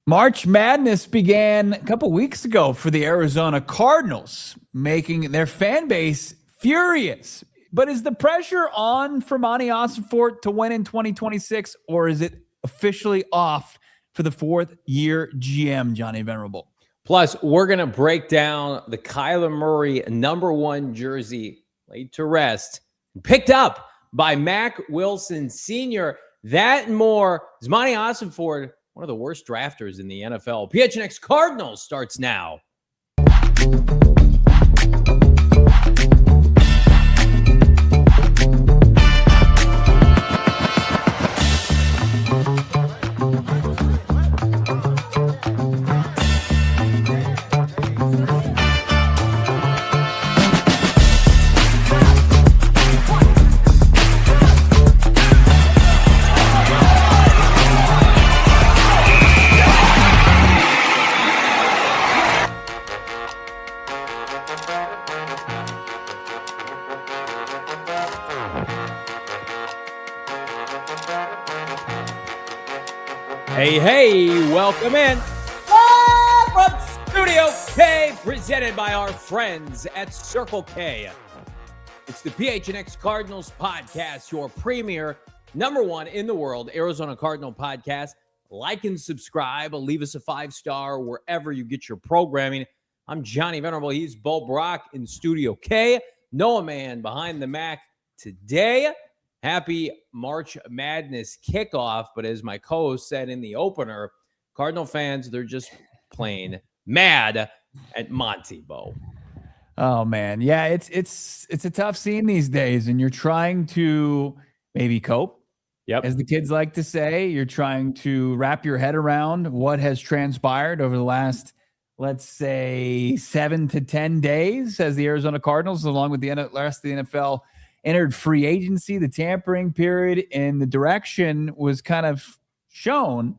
March Madness began a couple weeks ago for the Arizona Cardinals, making their fan base furious. But is the pressure on for Monti Ossenfort to win in 2026, or is it officially off for the fourth-year GM, Johnny Venerable? Plus, we're going to break down the Kyler Murray #1 jersey laid to rest, picked up by Mack Wilson Sr. That and more. Is Monti Ossenfort one of the worst drafters in the NFL? PHNX Cardinals starts now. Hey, welcome in. From Studio K, presented by our friends at Circle K. It's the PHNX Cardinals podcast, your premier, #1 in the world, Arizona Cardinal podcast. Like and subscribe. Leave us a 5-star wherever you get your programming. I'm Johnny Venerable. He's Bo Brack in Studio K. Noah Man behind the Mac today. Happy March Madness kickoff. But as my co-host said in the opener, Cardinal fans, they're just plain mad at Monty, Bo. Oh man. Yeah, it's a tough scene these days, and you're trying to maybe cope. Yep. As the kids like to say, you're trying to wrap your head around what has transpired over the last, let's say, 7 to 10 days as the Arizona Cardinals, along with the rest of the NFL, entered free agency, the tampering period, and the direction was kind of shown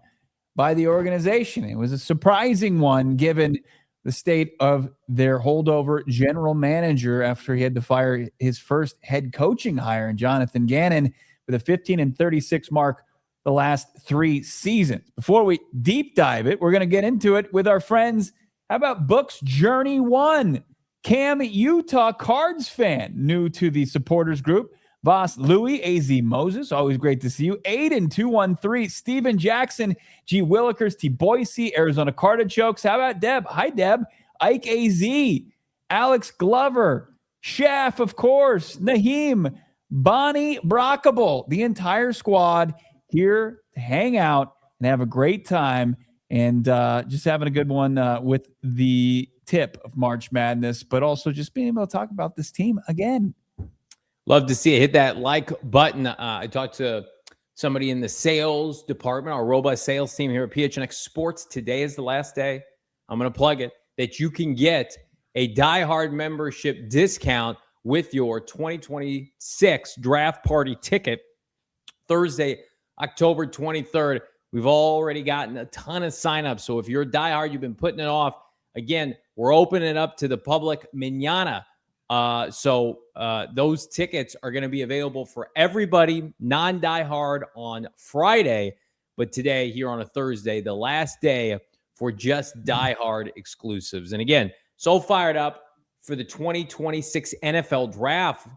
by the organization. It was a surprising one given the state of their holdover general manager after he had to fire his first head coaching hire in Jonathan Gannon with a 15-36 mark the last 3 seasons. Before we deep dive it, we're going to get into it with our friends. How about Book's Journey 1? Cam, Utah Cards fan, new to the supporters group. Voss Louie, AZ Moses, always great to see you. Aiden 213, Steven Jackson, G Willikers, T Boise, Arizona Cardichokes. How about Deb? Hi, Deb. Ike AZ, Alex Glover, Chef, of course, Naheem, Bonnie Brockable, the entire squad here to hang out and have a great time and just having a good one with the tip of March Madness, but also just being able to talk about this team again. Love to see it. Hit that like button. I talked to somebody in the sales department, our robust sales team here at PHNX Sports. Today is the last day. I'm going to plug it, that you can get a diehard membership discount with your 2026 draft party ticket Thursday, October 23rd. We've already gotten a ton of signups. So if you're a diehard, you've been putting it off. Again, we're opening it up to the public mañana. So those tickets are going to be available for everybody, non-diehard, on Friday. But today, here on a Thursday, the last day for just diehard exclusives. And again, so fired up for the 2026 NFL draft.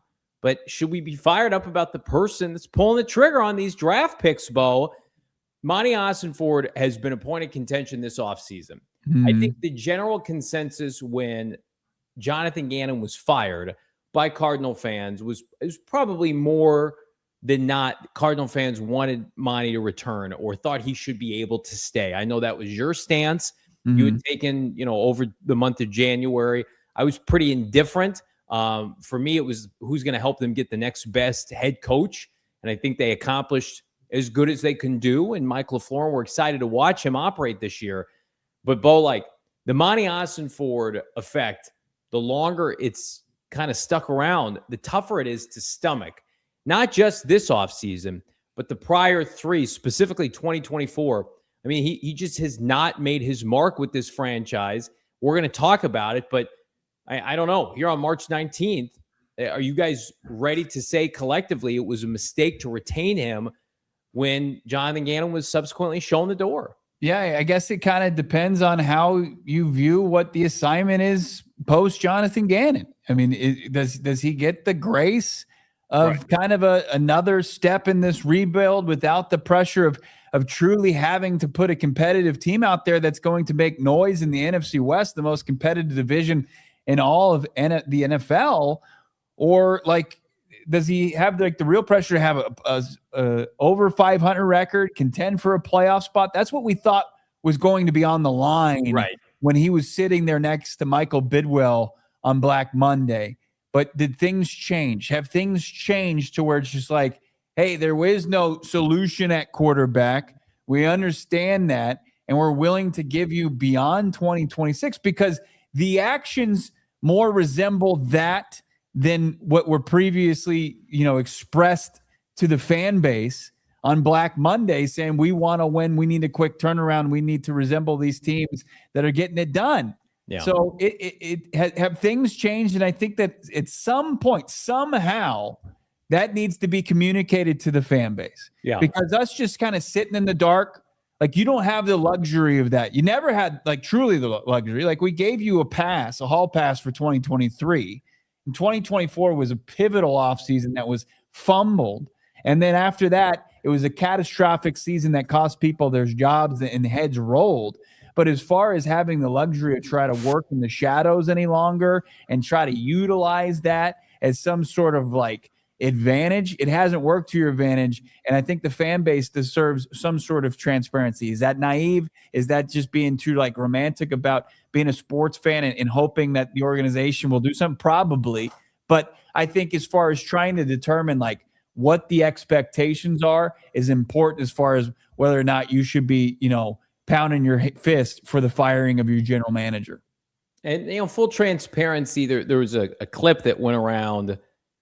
But should we be fired up about the person that's pulling the trigger on these draft picks, Bo? Monti Ossenfort has been a point of contention this offseason. I think the general consensus when Jonathan Gannon was fired by Cardinal fans was probably more than not Cardinal fans wanted Monty to return or thought he should be able to stay. I know that was your stance. You had taken, over the month of January. I was pretty indifferent. For me, it was who's going to help them get the next best head coach. And I think they accomplished as good as they can do. And Mike LaFleur, we're excited to watch him operate this year. But, Bo, like the Monti Ossenfort effect, the longer it's kind of stuck around, the tougher it is to stomach. Not just this offseason, but the prior 3, specifically 2024. I mean, he just has not made his mark with this franchise. We're going to talk about it, but I don't know. Here on March 19th, are you guys ready to say collectively it was a mistake to retain him when Jonathan Gannon was subsequently shown the door? Yeah, I guess it kind of depends on how you view what the assignment is post Jonathan Gannon. I mean, does he get the grace of kind of another step in this rebuild without the pressure of truly having to put a competitive team out there that's going to make noise in the NFC West, the most competitive division in all of the NFL? Or like, does he have the real pressure to have a over 500 record, contend for a playoff spot? That's what we thought was going to be on the line when he was sitting there next to Michael Bidwill on Black Monday. But did things change? Have things changed to where it's just like, hey, there is no solution at quarterback. We understand that, and we're willing to give you beyond 2026 because the actions more resemble that than what were previously, expressed to the fan base on Black Monday, saying we want to win, we need a quick turnaround, we need to resemble these teams that are getting it done. Yeah. So have things changed? And I think that at some point, somehow, that needs to be communicated to the fan base. Yeah. Because us just kind of sitting in the dark, like you don't have the luxury of that. You never had truly the luxury. Like we gave you a hall pass for 2023. And 2024 was a pivotal offseason that was fumbled. And then after that, it was a catastrophic season that cost people their jobs and heads rolled. But as far as having the luxury of try to work in the shadows any longer and try to utilize that as some sort of advantage, it hasn't worked to your advantage. And I think the fan base deserves some sort of transparency. Is that naive? Is that just being too romantic about being a sports fan and hoping that the organization will do something? Probably. But I think as far as trying to determine what the expectations are is important as far as whether or not you should be, pounding your fist for the firing of your general manager. And, full transparency, there was a clip that went around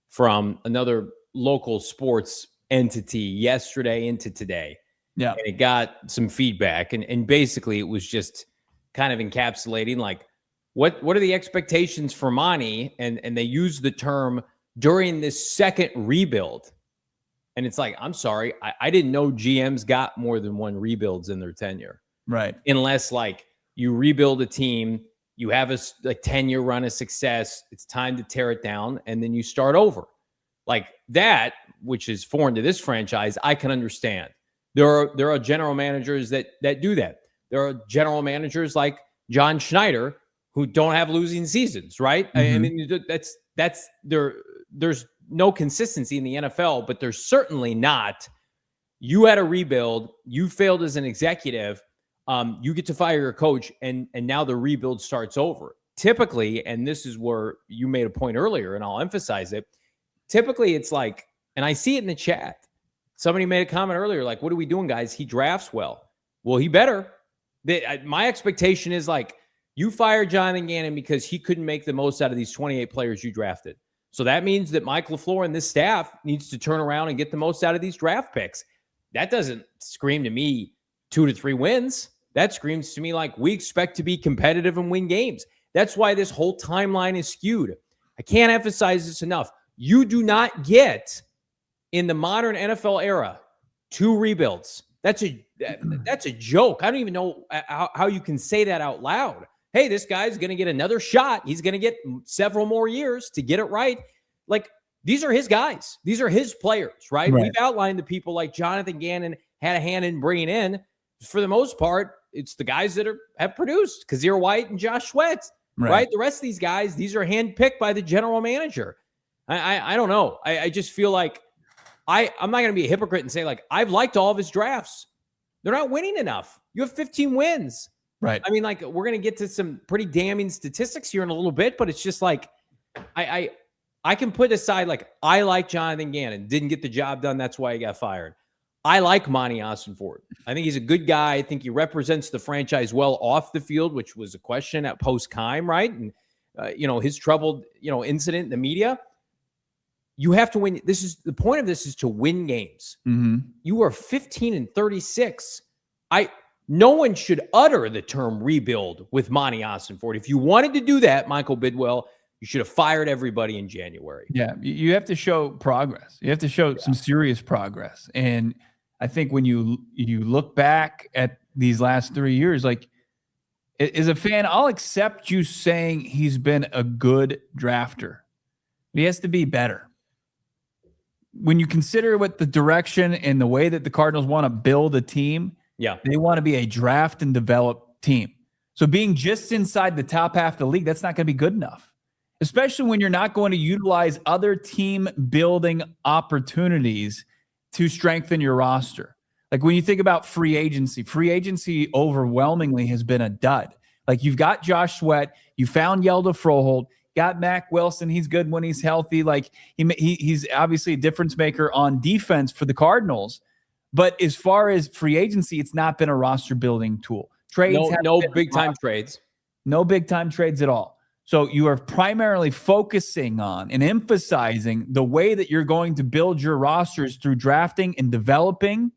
from another local sports entity yesterday into today. Yeah. And it got some feedback. And basically it was just kind of encapsulating what are the expectations for Monty? And they used the term during this second rebuild. And it's I'm sorry, I didn't know GMs got more than one rebuilds in their tenure. Right. Unless you rebuild a team, you have a 10-year run of success, it's time to tear it down, and then you start over. That, which is foreign to this franchise, I can understand. There are general managers that do that. There are general managers like John Schneider who don't have losing seasons, right? Mm-hmm. I mean, that's there's no consistency in the NFL, but there's certainly not. You had a rebuild, you failed as an executive, you get to fire your coach, and now the rebuild starts over. Typically, and this is where you made a point earlier, and I'll emphasize it, typically it's and I see it in the chat, somebody made a comment earlier, what are we doing, guys? He drafts well. Well, he better. My expectation is you fired Jonathan Gannon because he couldn't make the most out of these 28 players you drafted. So that means that Mike LaFleur and this staff needs to turn around and get the most out of these draft picks. That doesn't scream to me 2 to 3 wins. That screams to me we expect to be competitive and win games. That's why this whole timeline is skewed. I can't emphasize this enough. You do not get, in the modern NFL era, 2 rebuilds. That's a joke. I don't even know how you can say that out loud. Hey, this guy's going to get another shot. He's going to get several more years to get it right. These are his guys. These are his players, right? We've outlined the people like Jonathan Gannon had a hand in bringing in. For the most part, it's the guys that have produced. Kazir White and Josh Sweat, right? The rest of these guys, these are handpicked by the general manager. I don't know. I just feel I'm not going to be a hypocrite and say I've liked all of his drafts. They're not winning enough. You have 15 wins. Right. I mean, we're going to get to some pretty damning statistics here in a little bit, but it's just I can put aside I like Jonathan Gannon, didn't get the job done. That's why he got fired. I like Monti Ossenfort. I think he's a good guy. I think he represents the franchise well off the field, which was a question at post-Keim, right? And, his troubled, incident in the media. You have to win. The point of this is to win games. Mm-hmm. You are 15-36. No one should utter the term rebuild with Monti Ossenfort. If you wanted to do that, Michael Bidwill, you should have fired everybody in January. Yeah, you have to show progress. You have to show some serious progress. And I think when you look back at these last 3 years, like as a fan, I'll accept you saying he's been a good drafter. But he has to be better. When you consider what the direction and the way that the Cardinals want to build a team, they want to be a draft and develop team. So being just inside the top half of the league, that's not going to be good enough, especially when you're not going to utilize other team building opportunities to strengthen your roster. Like when you think about free agency overwhelmingly has been a dud. Like you've got Josh Sweat, you found Yelda Froholt, got Mac Wilson. He's good when he's healthy. Like he's obviously a difference maker on defense for the Cardinals. But as far as free agency, it's not been a roster building tool. Trades, no big time trades. No big time trades at all. So you are primarily focusing on and emphasizing the way that you're going to build your rosters through drafting and developing.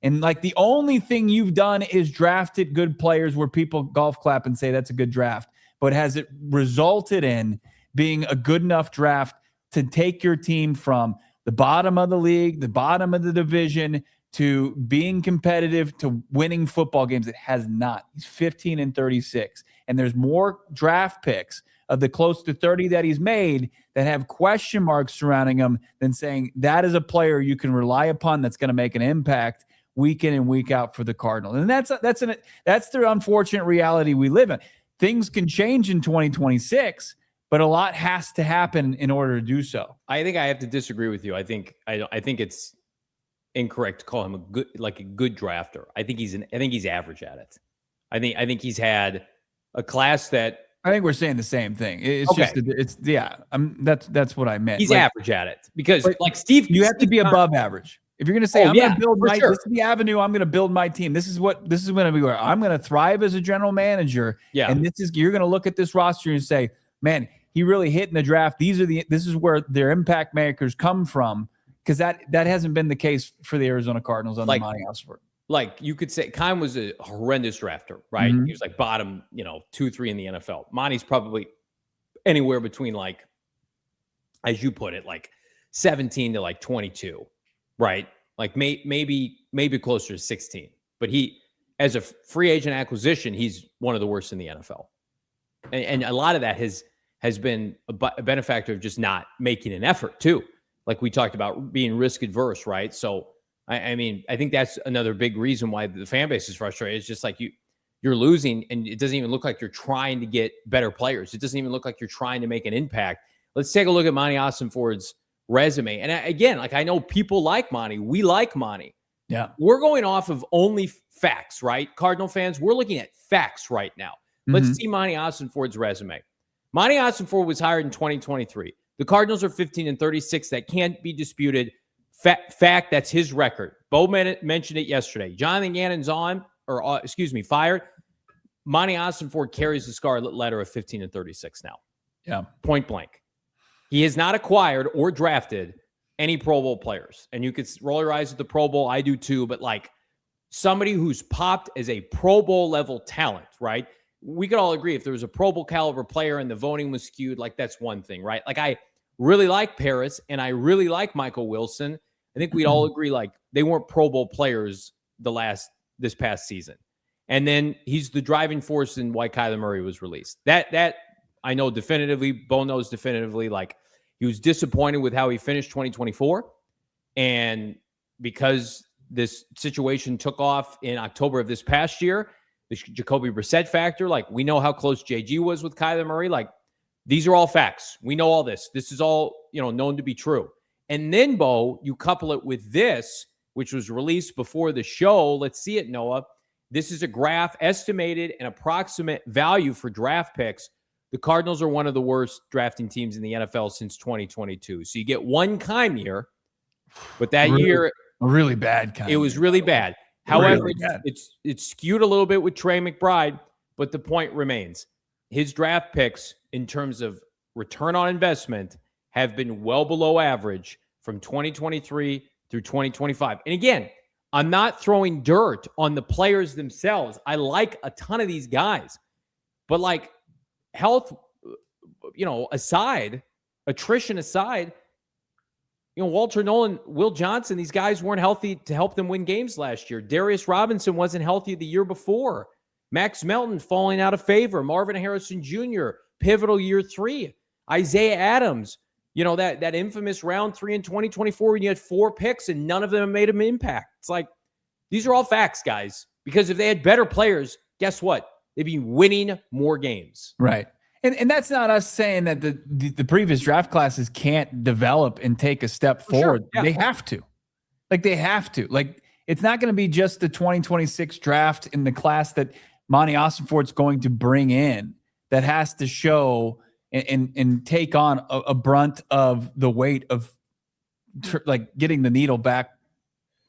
And like the only thing you've done is drafted good players where people golf clap and say that's a good draft. But has it resulted in being a good enough draft to take your team from the bottom of the league, the bottom of the division, to being competitive, to winning football games? It has not. He's 15-36. And there's more draft picks of the close to 30 that he's made that have question marks surrounding him than saying that is a player you can rely upon that's going to make an impact week in and week out for the Cardinals. And that's the unfortunate reality we live in. Things can change in 2026, but a lot has to happen in order to do so. I think I have to disagree with you. I think it's incorrect to call him a good drafter. I think he's average at it. I think he's had a class that I think we're saying the same thing. It's okay. That's what I meant. He's average at it because like Steve, you have to be above average. If you're going to say, I'm going to build this is the avenue I'm going to build my team. This is going to be where I'm going to thrive as a general manager. Yeah. And you're going to look at this roster and say, man, he really hit in the draft. This is where their impact makers come from. Because that hasn't been the case for the Arizona Cardinals under Monti Ossenfort. Like you could say, Kime was a horrendous drafter, right? Mm-hmm. He was like bottom, 2-3 in the NFL. Monti's probably anywhere between like, as you put it, like 17 to like 22, right? Like maybe closer to 16. But he, as a free agent acquisition, he's one of the worst in the NFL. And a lot of that has been a benefactor of just not making an effort too. Like we talked about being risk adverse, right? So, I mean, I think that's another big reason why the fan base is frustrated. It's just like you're losing, and it doesn't even look like you're trying to get better players. It doesn't even look like you're trying to make an impact. Let's take a look at Monti Ossenfort's resume. And again, like I know people like Monti. We like Monti. Yeah. We're going off of only facts, right? Cardinal fans, we're looking at facts right now. Mm-hmm. Let's see Monti Ossenfort's resume. Monti Ossenfort was hired in 2023. The Cardinals are 15-36. That can't be disputed. Fact, that's his record. Bo mentioned it yesterday. Jonathan Gannon's fired. Monti Ossenfort carries the scarlet letter of 15-36 now. Yeah. Point blank. He has not acquired or drafted any Pro Bowl players. And you could roll your eyes at the Pro Bowl. I do too. But like somebody who's popped as a Pro Bowl level talent, right? We could all agree if there was a Pro Bowl caliber player and the voting was skewed, like that's one thing, right? Like I really like Paris and I really like Michael Wilson. I think we'd all agree like they weren't Pro Bowl players this past season. And then he's the driving force in why Kyler Murray was released. That I know definitively, Bo knows definitively, like he was disappointed with how he finished 2024. And because this situation took off in October of this past year, the Jacoby Brissett factor, like we know how close JG was with Kyler Murray. Like these are all facts. We know all this. This is all, known to be true. And then, Bo, you couple it with this, which was released before the show. Let's see it, Noah. This is a graph, estimated and approximate value for draft picks. The Cardinals are one of the worst drafting teams in the NFL since 2022. So you get one Kime year, but that year... A really bad Kime. It was really bad. However, it's skewed a little bit with Trey McBride, but the point remains. His draft picks, in terms of return on investment, have been well below average from 2023 through 2025. And again, I'm not throwing dirt on the players themselves. I like a ton of these guys. But like health, aside, attrition aside, Walter Nolan, Will Johnson, these guys weren't healthy to help them win games last year. Darius Robinson wasn't healthy the year before. Max Melton falling out of favor. Marvin Harrison Jr., pivotal year 3. Isaiah Adams, that infamous round 3 in 2024 when you had 4 picks and none of them made an impact. It's like, these are all facts, guys, because if they had better players, guess what? They'd be winning more games. Right. And that's not us saying that the previous draft classes can't develop and take a step forward. Sure. Yeah. They have to. They have to. It's not going to be just the 2026 draft in the class that Monti Ossenfort's going to bring in that has to show and take on a brunt of the weight of getting the needle back,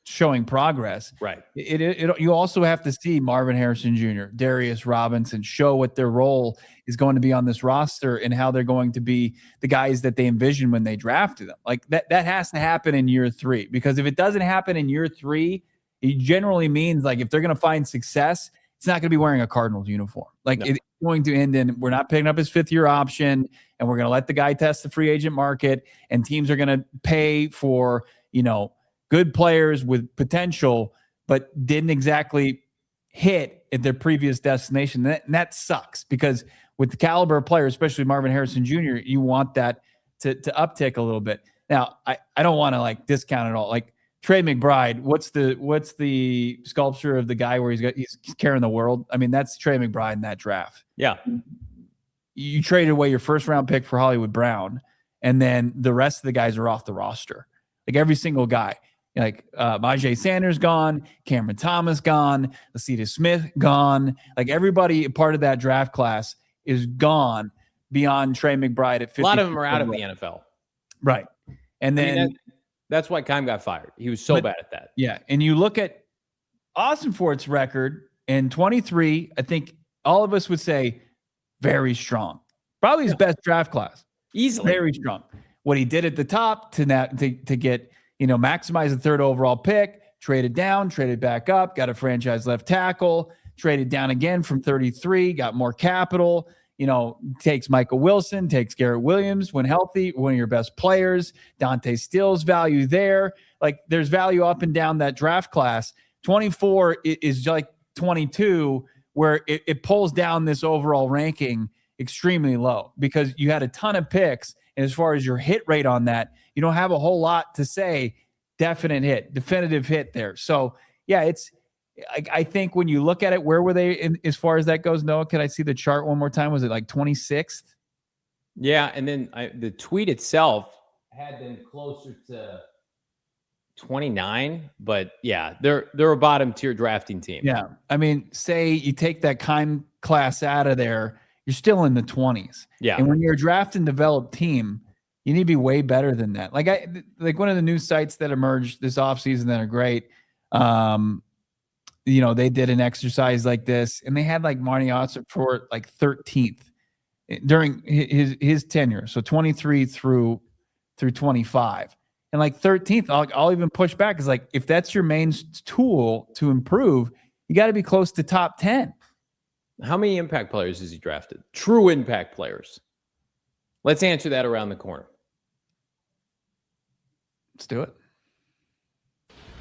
showing progress. Right. You also have to see Marvin Harrison Jr., Darius Robinson show what their role is going to be on this roster and how they're going to be the guys that they envisioned when they drafted them. That has to happen in year 3, because if it doesn't happen in year 3, it generally means if they're going to find success, it's not going to be wearing a Cardinals uniform. No. It's going to end in, we're not picking up his 5th-year option, and we're going to let the guy test the free agent market, and teams are going to pay for, good players with potential, but didn't exactly hit at their previous destination. And that sucks, because with the caliber of player, especially Marvin Harrison Jr., you want that to uptick a little bit. Now, I don't want to discount it all. Trey McBride, what's the sculpture of the guy where he's carrying the world? I mean, that's Trey McBride in that draft. Yeah. You traded away your 1st-round pick for Hollywood Brown, and then the rest of the guys are off the roster. Every single guy. Majay Sanders gone, Cameron Thomas gone, Lacita Smith gone. Everybody part of that draft class is gone beyond Trey McBride at 50. A lot of them are out of the NFL. Right. And then that's why Keim got fired. He was so bad at that. Yeah. And you look at Ossenfort's record in 23, I think all of us would say very strong. Probably his best draft class. Easily. Very strong. What he did at the top to get maximize the 3rd overall pick, traded down, traded back up, got a franchise left tackle, traded down again from 33, got more capital, takes Michael Wilson, takes Garrett Williams when healthy, one of your best players, Dante Stills value there. There's value up and down that draft class. 24 is 22, where it pulls down this overall ranking extremely low, because you had a ton of picks. And as far as your hit rate on that, you don't have a whole lot to say definitive hit there. So, yeah, I think when you look at it, where were they as far as that goes? Noah, can I see the chart one more time? Was it 26th? Yeah, and then the tweet itself had them closer to 29, but yeah, they're a bottom tier drafting team. Yeah, I mean, say you take that Keim class out of there, you're still in the 20s. Yeah. And when you're a draft and develop team, you need to be way better than that. One of the new sites that emerged this offseason that are great, they did an exercise like this, and they had Monti Ossenfort 13th during his tenure. So 23 through 25. And 13th, I'll even push back, is if that's your main tool to improve, you got to be close to top 10. How many impact players has he drafted? True impact players. Let's answer that around the corner. Let's do it.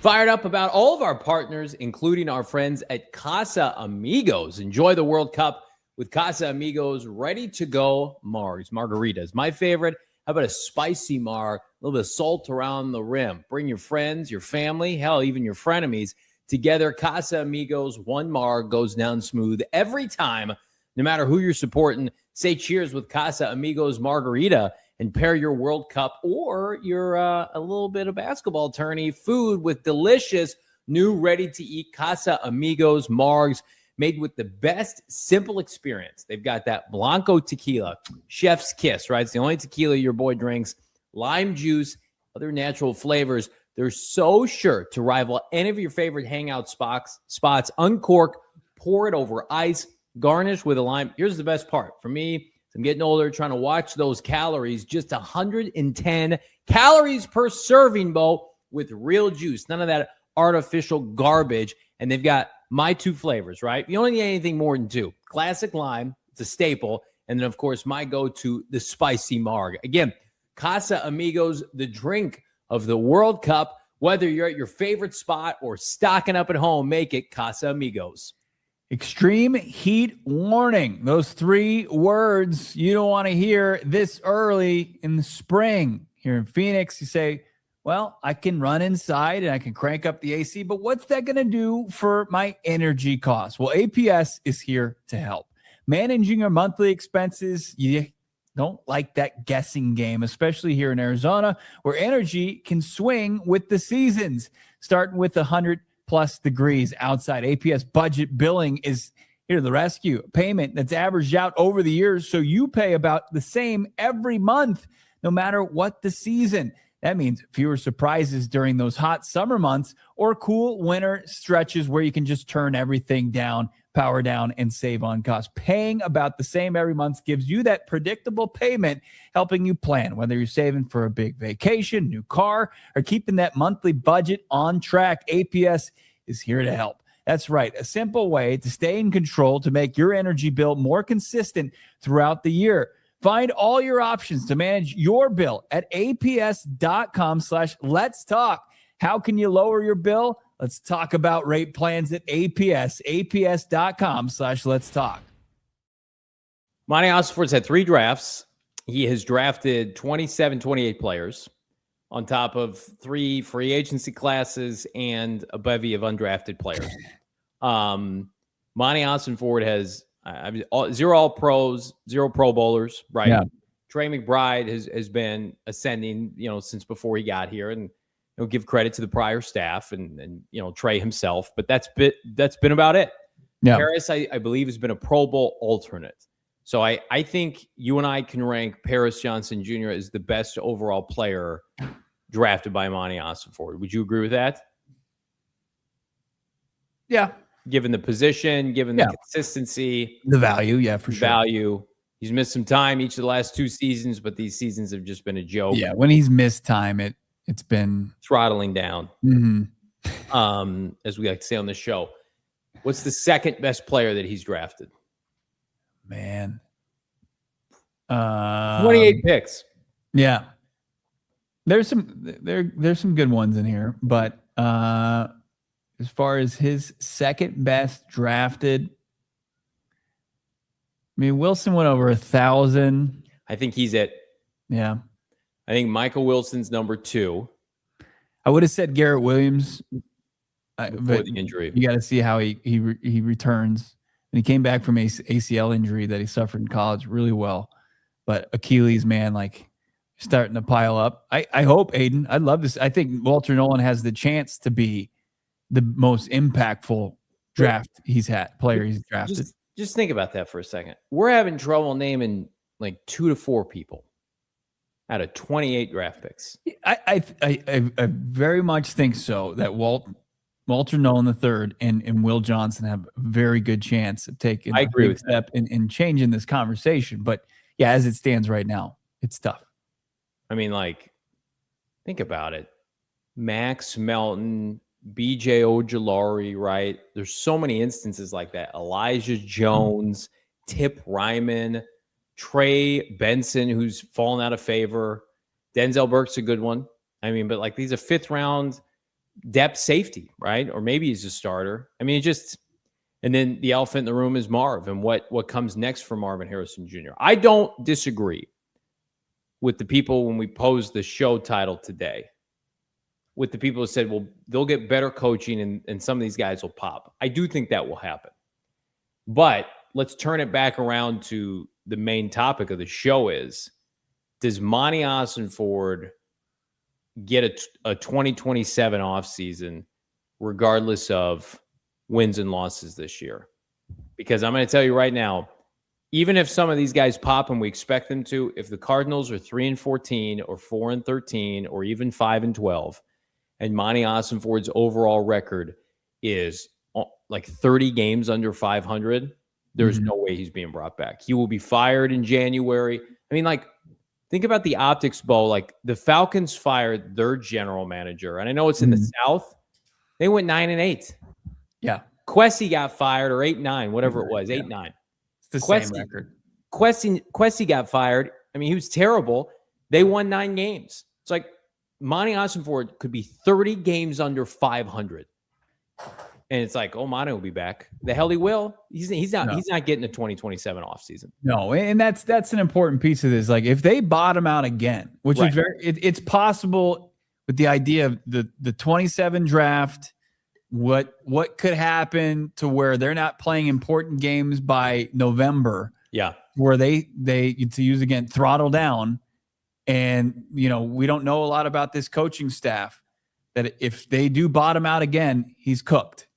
Fired up about all of our partners, including our friends at Casa Amigos. Enjoy the World Cup with Casa Amigos ready-to-go margaritas. My favorite, how about a spicy mar, a little bit of salt around the rim. Bring your friends, your family, hell, even your frenemies together. Casa Amigos, one mar goes down smooth every time, no matter who you're supporting. Say cheers with Casa Amigos margarita and pair your World Cup or your a little bit of basketball tourney food with delicious new ready-to-eat Casa Amigos margs made with the best simple experience. They've got that Blanco tequila, chef's kiss, right? It's the only tequila your boy drinks. Lime juice, other natural flavors. They're so sure to rival any of your favorite hangout spots. Uncork, pour it over ice, garnish with a lime. Here's the best part. For me, as I'm getting older, trying to watch those calories, just 110 calories per serving, Bo, with real juice. None of that artificial garbage. And they've got my two flavors, right? You don't need anything more than two. Classic lime, it's a staple. And then, of course, my go-to, the spicy marg. Again, Casa Amigos, the drink of the World Cup. Whether you're at your favorite spot or stocking up at home, make it Casa Amigos. Extreme heat warning. Those 3 words you don't want to hear this early in the spring. Here in Phoenix, you say, well, I can run inside and I can crank up the AC, but what's that going to do for my energy costs? Well, APS is here to help. Managing your monthly expenses, you don't like that guessing game, especially here in Arizona, where energy can swing with the seasons, starting with 100+ degrees outside. APS budget billing is here to the rescue. Payment that's averaged out over the years, so you pay about the same every month, no matter what the season. That means fewer surprises during those hot summer months or cool winter stretches where you can just turn everything down, power down, and save on costs. Paying about the same every month gives you that predictable payment, helping you plan, whether you're saving for a big vacation, new car, or keeping that monthly budget on track. APS is here to help. That's right. A simple way to stay in control to make your energy bill more consistent throughout the year. Find all your options to manage your bill at aps.com/let's talk. How can you lower your bill? Let's talk about rate plans at APS, aps.com/let's talk. Monti Ossenfort's had 3 drafts. He has drafted 27, 28 players on top of 3 free agency classes and a bevy of undrafted players. Monti Ossenfort has 0 All-Pros, 0 Pro Bowlers, right? Yeah. Trey McBride has been ascending, since before he got here, and give credit to the prior staff and Trey himself, but that's been about it. Yeah. Paris, I believe, has been a Pro Bowl alternate. So I think you and I can rank Paris Johnson Jr. as the best overall player drafted by Monti Ossenfort. Would you agree with that? Yeah. Given the position, given the consistency, the value, for sure. Value. He's missed some time each of the last 2 seasons, but these seasons have just been a joke. Yeah, when he's missed time, it's been throttling down. Mm-hmm. As we like to say on the show. What's the second best player that he's drafted? Man. 28 picks. Yeah. There's some good ones in here, but as far as his second best drafted, I mean, Wilson went over 1,000. I think he's it. Yeah. I think Michael Wilson's number 2. I would have said Garrett Williams, before the injury. You got to see how he returns. And he came back from ACL injury that he suffered in college really well. But Achilles, man, starting to pile up. I hope, Aiden, I'd love this. I think Walter Nolan has the chance to be the most impactful player he's drafted. Just think about that for a second. We're having trouble naming 2 to 4 people out of 28 draft picks. I very much think so, that Walter Nolan III and Will Johnson have a very good chance of taking a big step in changing this conversation. But yeah, as it stands right now, it's tough. I mean, think about it. Max Melton, BJ Ojulari, right? There's so many instances like that. Elijah Jones, Tip Ryman, Trey Benson, who's fallen out of favor. Denzel Burke's a good one. I mean, but he's a 5th round depth safety, right? Or maybe he's a starter. I mean, and then the elephant in the room is Marv and what comes next for Marvin Harrison Jr. I don't disagree with the people when we posed the show title today, with the people who said, well, they'll get better coaching and some of these guys will pop. I do think that will happen. But let's turn it back around to the main topic of the show is, does Monti Ossenfort get a 2027 offseason regardless of wins and losses this year? Because I'm going to tell you right now, even if some of these guys pop and we expect them to, if the Cardinals are 3-14 or 4-13 or even 5-12, and Monti Ossenfort's overall record is 30 games under 500, there's no way he's being brought back. He will be fired in January. I mean, think about the optics, Bo. The Falcons fired their general manager, and I know it's in the South. They went 9-8. Yeah. Kwesi got fired, or 8-9, whatever it was, 8-9. It's the same record. Kwesi got fired. I mean, he was terrible. They won 9 games. It's Monti Ossenfort could be 30 games under 500. And it's like, oh, Monti will be back. The hell he will. He's not getting a 2027 offseason. No, and that's an important piece of this. Like if they bottom out again, which is it's possible with the idea of the 27 draft, what could happen to where they're not playing important games by November. Yeah. Where they to use again, throttle down. And, we don't know a lot about this coaching staff, that if they do bottom out again, he's cooked.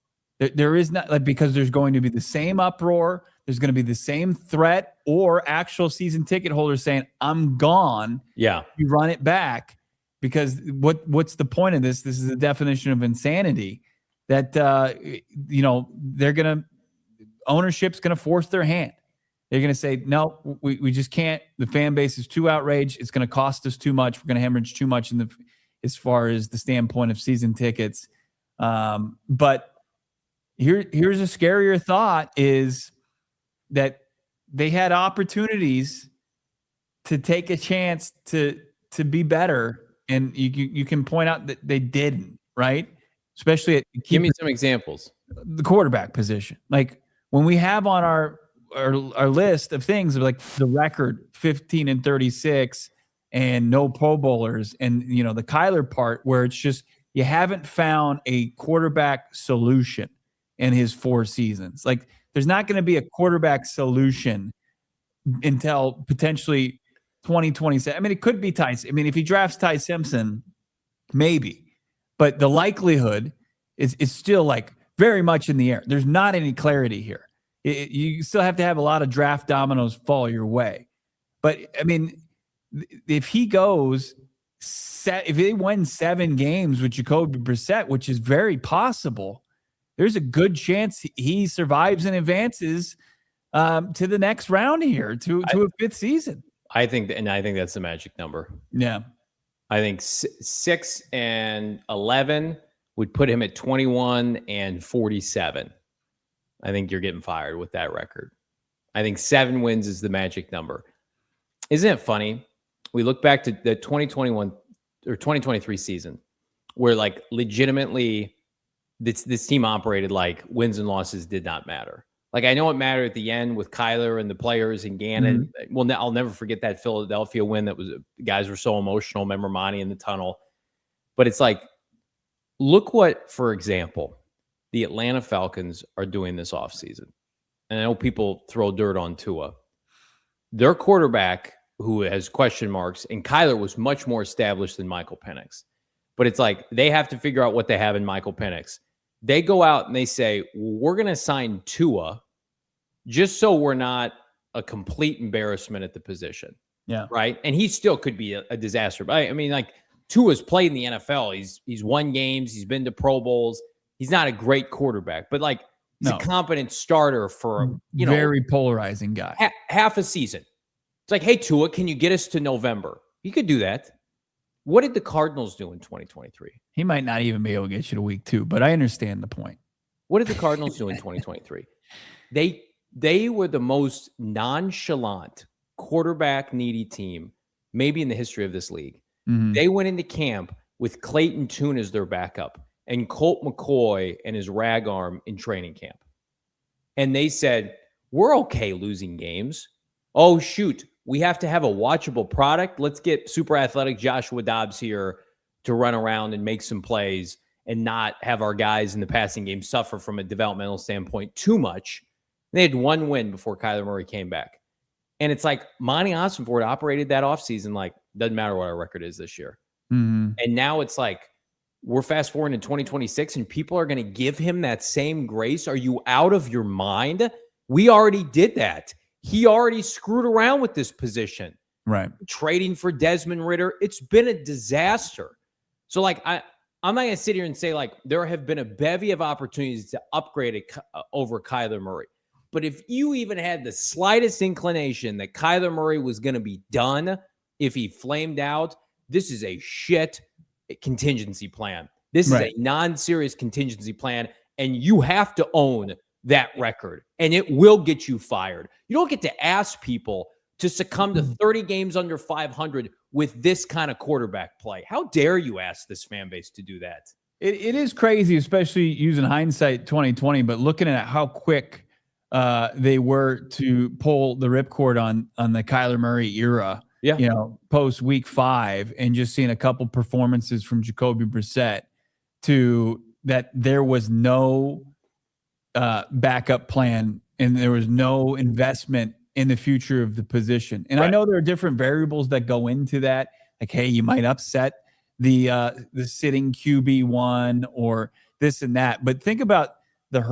There is not, like, because there's going to be the same uproar. There's going to be the same threat or actual season ticket holders saying, I'm gone. Yeah. You run it back, because what's the point of this? This is the definition of insanity that, ownership's going to force their hand. They're going to say, no, we just can't. The fan base is too outraged. It's going to cost us too much. We're going to hemorrhage too much as far as the standpoint of season tickets. But here's a scarier thought, is that they had opportunities to take a chance to be better, and you can point out that they didn't, right? Especially give me some examples. The quarterback position. Like when we have on our list of things of like the record 15-36 and no Pro Bowlers, and the Kyler part where it's just you haven't found a quarterback solution in his 4 seasons. Like there's not going to be a quarterback solution until potentially 2027. I mean, it could be Ty. I mean, if he drafts Ty Simpson, maybe, but the likelihood is still like very much in the air. There's not any clarity here. You still have to have a lot of draft dominoes fall your way. But, I mean, if he goes, if they win 7 games with Jacoby Brissett, which is very possible, there's a good chance he survives and advances to the next round here, to a 5th season. I think that's the magic number. Yeah. I think 6-11 would put him at 21-47. I think you're getting fired with that record. I think 7 wins is the magic number. Isn't it funny? We look back to the 2021 or 2023 season where like legitimately this team operated like wins and losses did not matter. Like I know it mattered at the end with Kyler and the players and Gannon. Mm-hmm. Well, I'll never forget that Philadelphia win. That was, guys were so emotional. Remember Monty in the tunnel. But it's like, look what, for example, the Atlanta Falcons are doing this offseason. And I know people throw dirt on Tua. Their quarterback, who has question marks, and Kyler was much more established than Michael Penix. But it's like they have to figure out what they have in Michael Penix. They go out and they say, we're going to sign Tua just so we're not a complete embarrassment at the position. Yeah. Right. And he still could be a disaster. But I mean, like Tua's played in the NFL. He's won games. He's been to Pro Bowls. He's not a great quarterback, but like he's a competent starter for, very polarizing guy. Half a season. It's like, hey, Tua, can you get us to November? He could do that. What did the Cardinals do in 2023? He might not even be able to get you to week 2, but I understand the point. What did the Cardinals do in 2023? They were the most nonchalant quarterback needy team maybe in the history of this league. Mm-hmm. They went into camp with Clayton Tune as their backup and Colt McCoy and his rag arm in training camp. And they said, we're okay losing games. Oh, shoot. We have to have a watchable product. Let's get super athletic Joshua Dobbs here to run around and make some plays and not have our guys in the passing game suffer from a developmental standpoint too much. They had 1 win before Kyler Murray came back. And it's like Monti Ossenfort operated that offseason like, doesn't matter what our record is this year. Mm-hmm. And now it's like, we're fast forwarding in 2026 and people are going to give him that same grace. Are you out of your mind? We already did that. He already screwed around with this position. Right. Trading for Desmond Ridder. It's been a disaster. So like, I'm not going to sit here and say like, there have been a bevy of opportunities to upgrade it over Kyler Murray. But if you even had the slightest inclination that Kyler Murray was going to be done if he flamed out, this is a shit contingency plan. This is a non-serious contingency plan, and you have to own that record, and it will get you fired. You don't get to ask people to succumb to 30 games under 500 with this kind of quarterback play. How dare you ask this fan base to do that? It is crazy, especially using hindsight 2020, but looking at how quick they were to pull the ripcord on the Kyler Murray era. Yeah. Post week 5, and just seeing a couple performances from Jacoby Brissett to that there was no backup plan and there was no investment in the future of the position. And I know there are different variables that go into that. Like, hey, you might upset the sitting QB1 or this and that. But think about the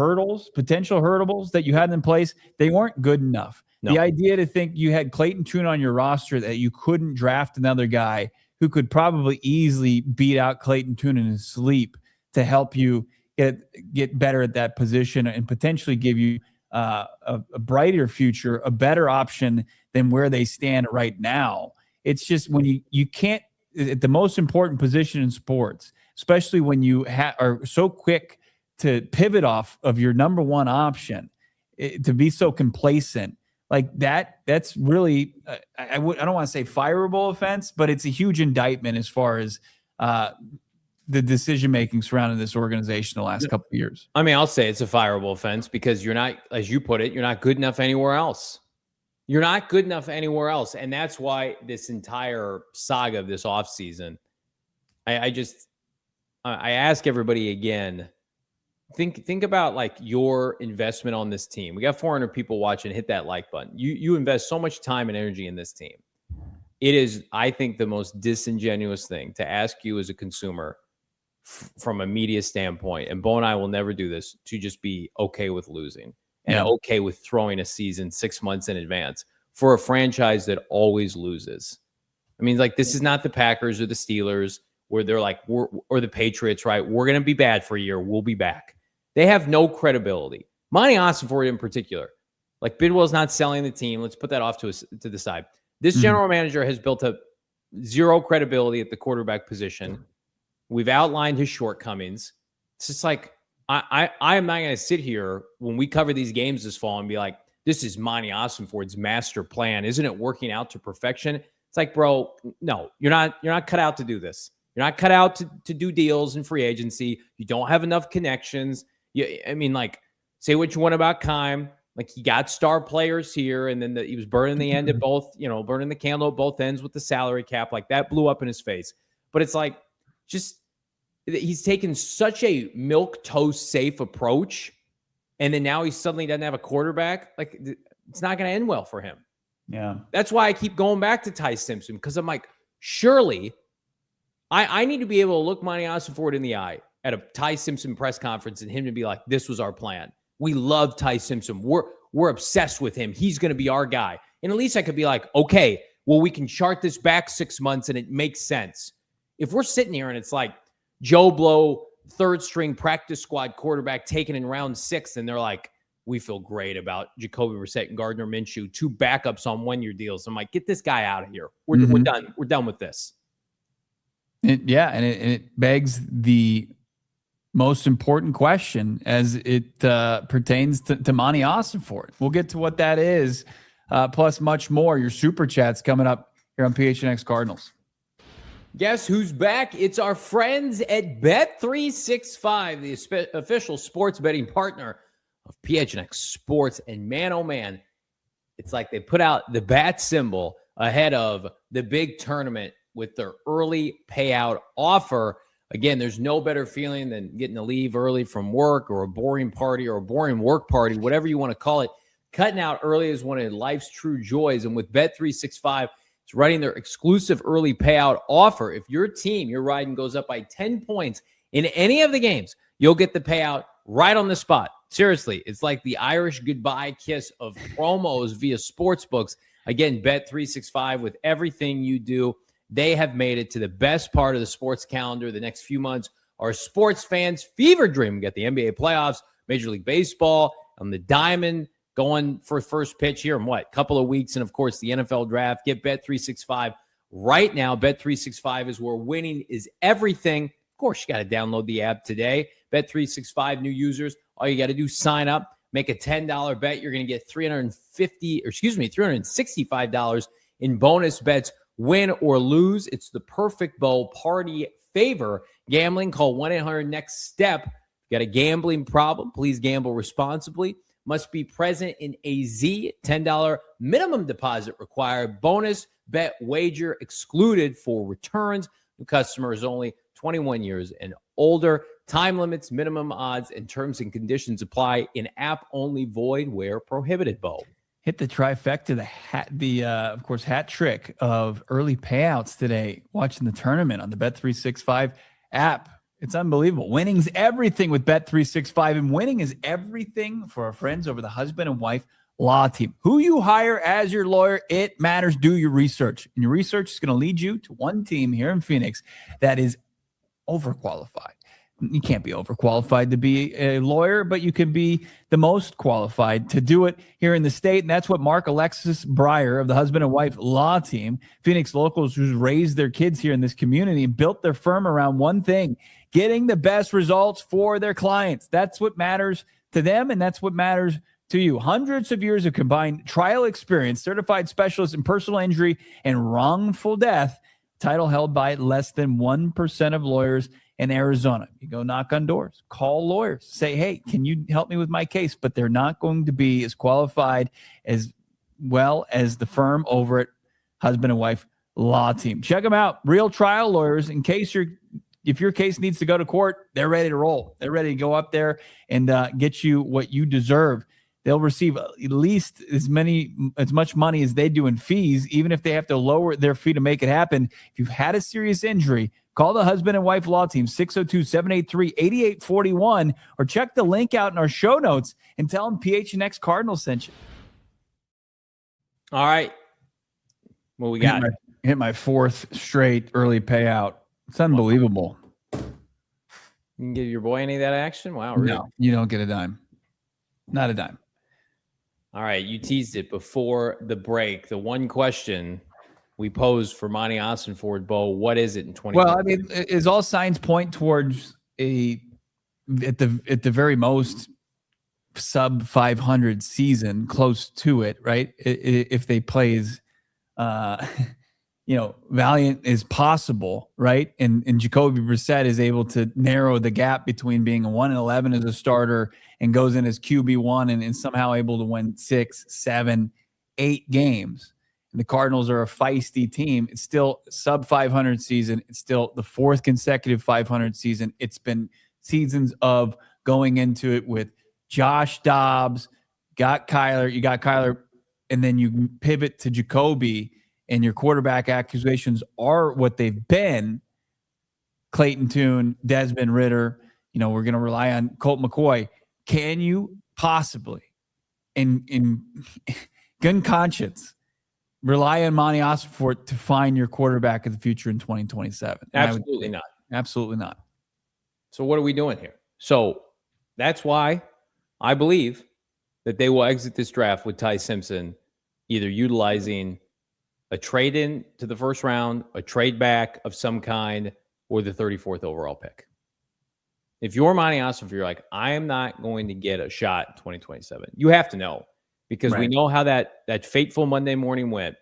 potential hurdles that you had in place. They weren't good enough. No. The idea to think you had Clayton Tune on your roster, that you couldn't draft another guy who could probably easily beat out Clayton Tune in his sleep to help you get better at that position and potentially give you a brighter future, a better option than where they stand right now. It's just when you can't, at the most important position in sports, especially when you are so quick to pivot off of your number one option, to be so complacent like that's really, I don't want to say fireable offense, but it's a huge indictment as far as the decision-making surrounding this organization the last couple of years. I mean, I'll say it's a fireable offense because you're not, as you put it, you're not good enough anywhere else. You're not good enough anywhere else. And that's why this entire saga of this offseason, I ask everybody again, think about like your investment on this team. We got 400 people watching. Hit that like button. You invest so much time and energy in this team. It is, I think, the most disingenuous thing to ask you as a consumer from a media standpoint, and Bo and I will never do this, to just be okay with losing and okay with throwing a season 6 months in advance for a franchise that always loses. I mean, like, this is not the Packers or the Steelers where they're like, or the Patriots, right? We're going to be bad for a year. We'll be back. They have no credibility. Monti Ossenfort in particular, like, Bidwill's not selling the team. Let's put that off to the side. This general manager has built up zero credibility at the quarterback position. We've outlined his shortcomings. It's just like, I am not going to sit here when we cover these games this fall and be like, this is Monti Ossenfort's master plan. Isn't it working out to perfection? It's like, bro, no, you're not cut out to do this. You're not cut out to do deals in free agency. You don't have enough connections. I mean, like, say what you want about Keim. Like, he got star players here, and then he was burning the end at both, burning the candle at both ends with the salary cap. Like, that blew up in his face. But it's like, just, he's taken such a milquetoast safe approach, and then now he suddenly doesn't have a quarterback. Like, it's not going to end well for him. Yeah. That's why I keep going back to Ty Simpson, because I'm like, surely I need to be able to look Monti Ossenfort in the eye at a Ty Simpson press conference and him to be like, this was our plan. We love Ty Simpson. We're obsessed with him. He's going to be our guy. And at least I could be like, okay, well, we can chart this back 6 months and it makes sense. If we're sitting here and it's like Joe Blow, third string practice squad quarterback taken in round 6, and they're like, we feel great about Jacoby Brissett and Gardner Minshew, 2 backups on 1-year deals. I'm like, get this guy out of here. We're done. We're done with this. And it begs the most important question as it pertains to Monti Ossenfort. We'll get to what that is, plus much more. Your super chats coming up here on PHNX Cardinals. Guess who's back? It's our friends at Bet365, the official sports betting partner of PHNX Sports. And man, oh man, it's like they put out the bat symbol ahead of the big tournament with their early payout offer. Again, there's no better feeling than getting to leave early from work, or a boring party, or a boring work party, whatever you want to call it. Cutting out early is one of life's true joys. And with Bet365, it's running their exclusive early payout offer. If your team, your riding, goes up by 10 points in any of the games, you'll get the payout right on the spot. Seriously, it's like the Irish goodbye kiss of promos via sportsbooks. Again, Bet365, with everything you do, they have made it to the best part of the sports calendar. The next few months are sports fans' fever dream. We got the NBA playoffs, Major League Baseball, the Diamond going for first pitch here in couple of weeks, and of course the NFL draft. Get Bet365 right now. Bet365 is where winning is everything. Of course, you got to download the app today. Bet365 new users, all you got to do is sign up, make a $10 bet. You're going to get $365 in bonus bets Win or lose, it's the perfect bowl party favor. Gambling, call 1-800-NEXT-STEP. Got a gambling problem? Please gamble responsibly. Must be present in AZ. $10 minimum deposit required. Bonus bet wager excluded for returns. New customers only 21 years and older. Time limits, minimum odds, and terms and conditions apply. In app only, void where prohibited. Bo. Hit the trifecta, of course, hat trick of early payouts today. Watching the tournament on the Bet365 app. It's unbelievable. Winning's everything with Bet365, and winning is everything for our friends over the husband and wife law team. Who you hire as your lawyer, it matters. Do your research. And your research is going to lead you to one team here in Phoenix that is overqualified. You can't be overqualified to be a lawyer, but you can be the most qualified to do it here in the state. And that's what Mark Alexis Breyer of the husband and wife law team, Phoenix locals who's raised their kids here in this community and built their firm around one thing, getting the best results for their clients. That's what matters to them, and that's what matters to you. Hundreds of years of combined trial experience, certified specialists in personal injury and wrongful death, title held by less than 1% of lawyers in Arizona. You go knock on doors, call lawyers, say, hey, can you help me with my case? But they're not going to be as qualified as well as the firm over at husband and wife law team. Check them out. Real trial lawyers. If your case needs to go to court, they're ready to roll. They're ready to go up there and get you what you deserve. They'll receive at least as much money as they do in fees, even if they have to lower their fee to make it happen. If you've had a serious injury, call the husband and wife law team, 602-783-8841, or check the link out in our show notes and tell them PHNX Cardinals sent you. All right. What we got? Hit my fourth straight early payout. It's unbelievable. You can give your boy any of that action? Wow, really? No, you don't get a dime. Not a dime. All right, you teased it before the break. The one question we posed for Monti Ossenfort, Bo, what is it in 2020? Well, I mean, is all signs point towards at the very most sub 500 season, close to it, right? If they plays, valiant is possible, right? And Jacoby Brissett is able to narrow the gap between being a 1-11 as a starter and goes in as QB1 and somehow able to win 6, 7, 8 games. And the Cardinals are a feisty team. It's still sub 500 season. It's still the fourth consecutive 500 season. It's been seasons of going into it with Josh Dobbs, you got Kyler, and then you pivot to Jacoby, and your quarterback accusations are what they've been. Clayton Tune, Desmond Ridder, we're going to rely on Colt McCoy. Can you possibly, in good conscience, rely on Monti Ossenfort to find your quarterback of the future in 2027? Absolutely not. Absolutely not. So what are we doing here? So that's why I believe that they will exit this draft with Ty Simpson, either utilizing a trade in to the first round, a trade back of some kind, or the 34th overall pick. If you're Monti Ossenfort, you're like, I am not going to get a shot in 2027. You have to know, because we know how that fateful Monday morning went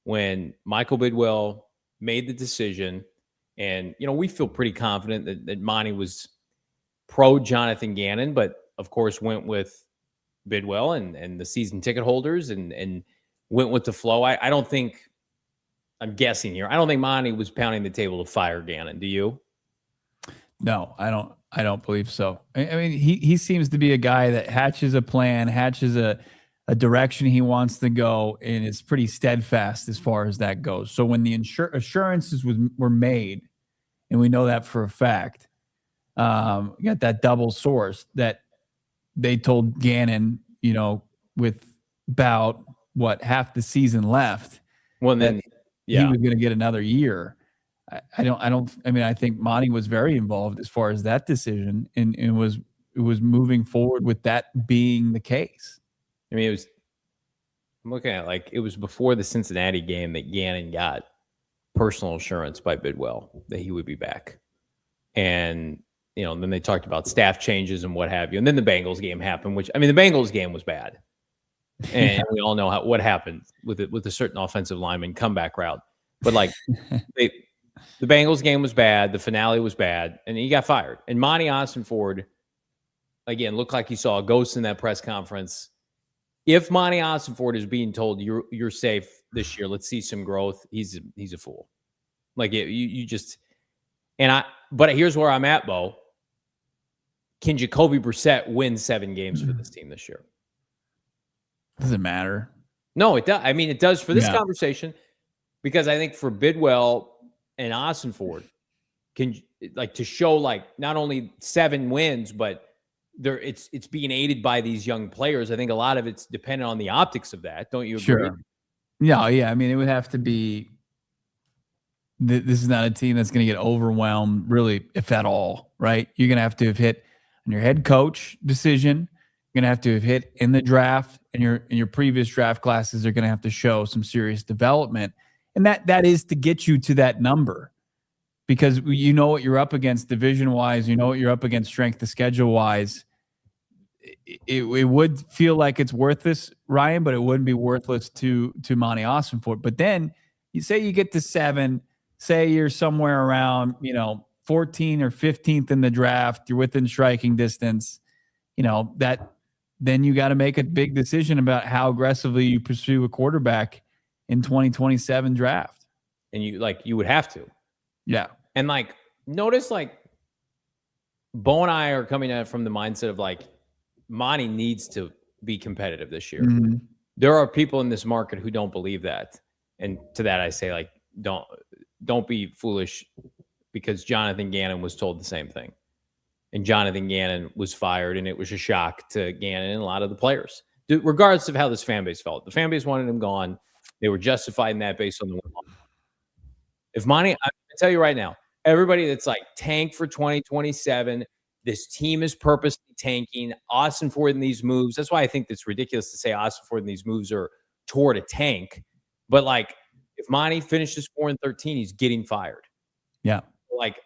when Michael Bidwill made the decision. And, we feel pretty confident that Monty was pro Jonathan Gannon, but of course went with Bidwill and the season ticket holders and went with the flow. I don't think, I'm guessing here, I don't think Monty was pounding the table to fire Gannon. Do you? No, I don't believe so. I mean, he seems to be a guy that hatches a plan, hatches a direction he wants to go, and is pretty steadfast as far as that goes. So when the assurances were made, and we know that for a fact, you got that double source that they told Gannon, with about half the season left, well, then he was going to get another year. I think Monty was very involved as far as that decision, and it was moving forward with that being the case. I mean, I'm looking at it was before the Cincinnati game that Gannon got personal assurance by Bidwill that he would be back. And, then they talked about staff changes and what have you. And then the Bengals game happened, the Bengals game was bad. And we all know what happened with a certain offensive lineman comeback route. But like the Bengals game was bad, the finale was bad, and he got fired. And Monti Ossenfort, again, looked like he saw a ghost in that press conference. If Monti Ossenfort is being told you're safe this year, let's see some growth, he's a fool. Like you just but here's where I'm at, Bo. Can Jacoby Brissett win 7 games for this team this year? Doesn't matter. No, it does. I mean, it does for this conversation, because I think for Bidwill and Ossenfort, to show like not only 7 wins, but it's being aided by these young players. I think a lot of it's dependent on the optics of that. Don't you agree? Sure. Yeah. I mean, it would have to be. This is not a team that's going to get overwhelmed, really, if at all. Right? You're going to have to have hit on your head coach decision. You're going to have to have hit in the draft, and your previous draft classes are going to have to show some serious development, and that is to get you to that number, because you know what you're up against division wise. You know what you're up against strength of schedule wise. It would feel like it's worthless, Ryan, but it wouldn't be worthless to Monti Ossenfort. But then you say you get to 7, say you're somewhere around 14 or 15th in the draft, you're within striking distance. Then you got to make a big decision about how aggressively you pursue a quarterback in 2027 draft. And you would have to. Yeah. And notice Bo and I are coming at it from the mindset of Monty needs to be competitive this year. Mm-hmm. There are people in this market who don't believe that. And to that I say don't be foolish, because Jonathan Gannon was told the same thing. And Jonathan Gannon was fired, and it was a shock to Gannon and a lot of the players, regardless of how this fan base felt. The fan base wanted him gone. They were justified in that based on the win. If Monty, I tell you right now, everybody that's tank for 2027, this team is purposely tanking. Ossenfort in these moves. That's why I think it's ridiculous to say Ossenfort in these moves are toward a tank. But if Monty finishes 4-13, he's getting fired. Yeah.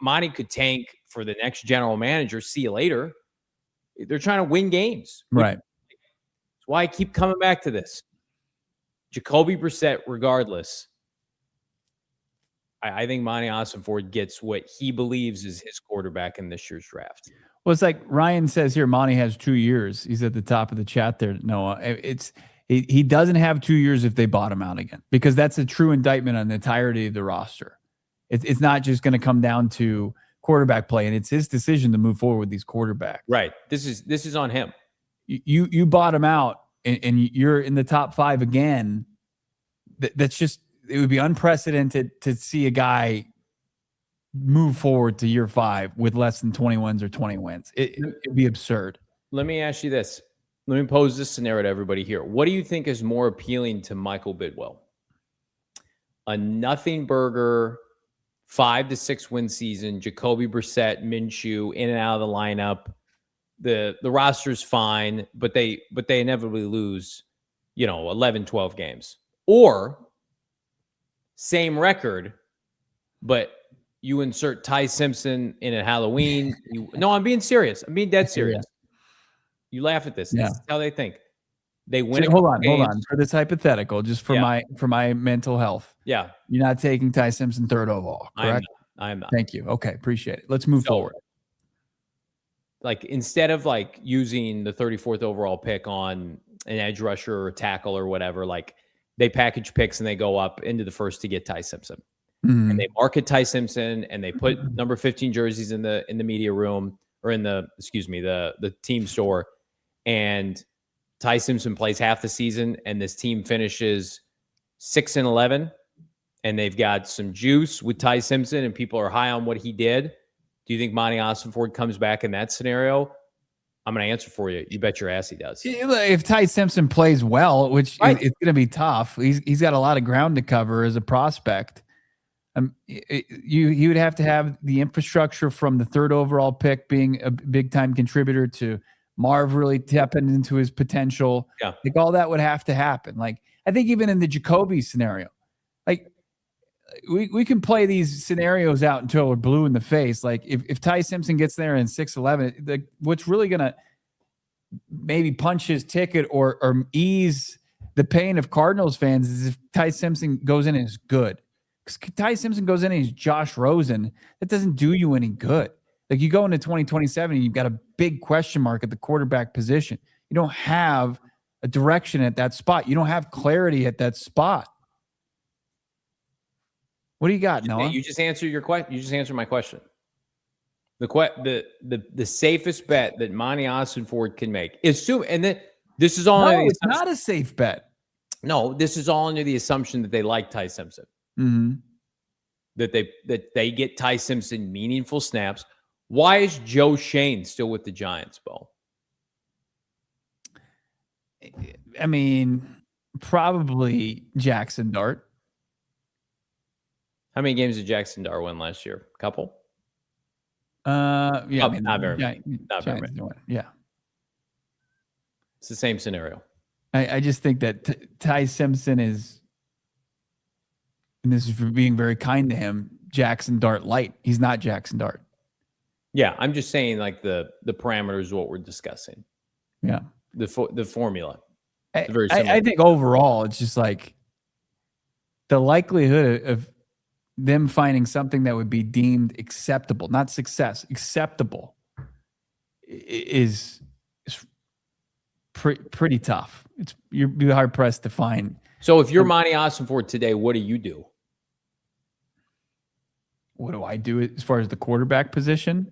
Monty could tank for the next general manager. See you later. They're trying to win games. Right. That's why I keep coming back to this. Jacoby Brissett, regardless, I think Monti Ossenfort gets what he believes is his quarterback in this year's draft. Well, it's like Ryan says here, Monty has 2 years. He's at the top of the chat there, Noah. He doesn't have 2 years if they bottom out again, because that's a true indictment on the entirety of the roster. It's not just going to come down to quarterback play, and it's his decision to move forward with these quarterbacks. Right. This is on him. You bottom out and you're in the top 5 again. That's just, it would be unprecedented to see a guy move forward to year 5 with less than 20 wins or 20 wins. It'd be absurd. Let me ask you this. Let me pose this scenario to everybody here. What do you think is more appealing to Michael Bidwill? A nothing burger 5 to 6 win season, Jacoby Brissett, Minshew in and out of the lineup. The roster's fine, but they inevitably lose, 11, 12 games. Or same record, but you insert Ty Simpson in at Halloween. No, I'm being serious. I'm being dead serious. Yeah. You laugh at this. Yeah. This is how they think. They win. Hold on. For this hypothetical, just for my mental health. Yeah. You're not taking Ty Simpson 3rd overall, correct? I am not. Thank you. Okay. Appreciate it. Let's move forward. Instead of using the 34th overall pick on an edge rusher or tackle or whatever, they package picks and they go up into the first to get Ty Simpson. Mm-hmm. And they market Ty Simpson and they put number 15 jerseys in the media room, or in the team store. And Ty Simpson plays half the season, and this team finishes 6-11, and they've got some juice with Ty Simpson, and people are high on what he did. Do you think Monti Ossenfort comes back in that scenario? I'm going to answer for you. You bet your ass he does. If Ty Simpson plays well, which it's going to be tough, he's got a lot of ground to cover as a prospect. You would have to have the infrastructure from the 3rd overall pick being a big time contributor to Marv really tapping into his potential. Yeah. All that would have to happen. I think even in the Jacoby scenario, we can play these scenarios out until we're blue in the face. If Ty Simpson gets there in 6-11, what's really going to maybe punch his ticket or ease the pain of Cardinals fans is if Ty Simpson goes in and is good. Ty Simpson goes in and he's Josh Rosen. That doesn't do you any good. Like, you go into 2027 and you've got a big question mark at the quarterback position. You don't have a direction at that spot. You don't have clarity at that spot. What do you got, Noah? You just answered your question. You just answered my question. The safest bet that Monti Ossenfort can make is this is all. No, it's not a safe bet. No, this is all under the assumption that they like Ty Simpson. Mm-hmm. That they get Ty Simpson meaningful snaps. Why is Joe Shane still with the Giants, Bo? I mean, probably Jackson Dart. How many games did Jackson Dart win last year? A couple? Yeah, I mean, not very many. Not very many. Yeah. It's the same scenario. I just think that Ty Simpson is, and this is for being very kind to him, Jackson Dart light. He's not Jackson Dart. Yeah, I'm just saying, like, the parameters of what we're discussing. Yeah. The formula. I think overall, it's just like the likelihood of them finding something that would be deemed acceptable, not success, acceptable, is pretty tough. You'd be hard pressed to find. So if you're Monti Ossenfort today, what do you do? What do I do as far as the quarterback position?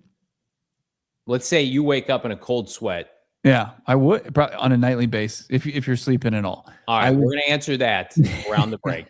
Let's say you wake up in a cold sweat. Yeah, I would probably on a nightly basis if you're sleeping at all. All right, we're going to answer that around the break.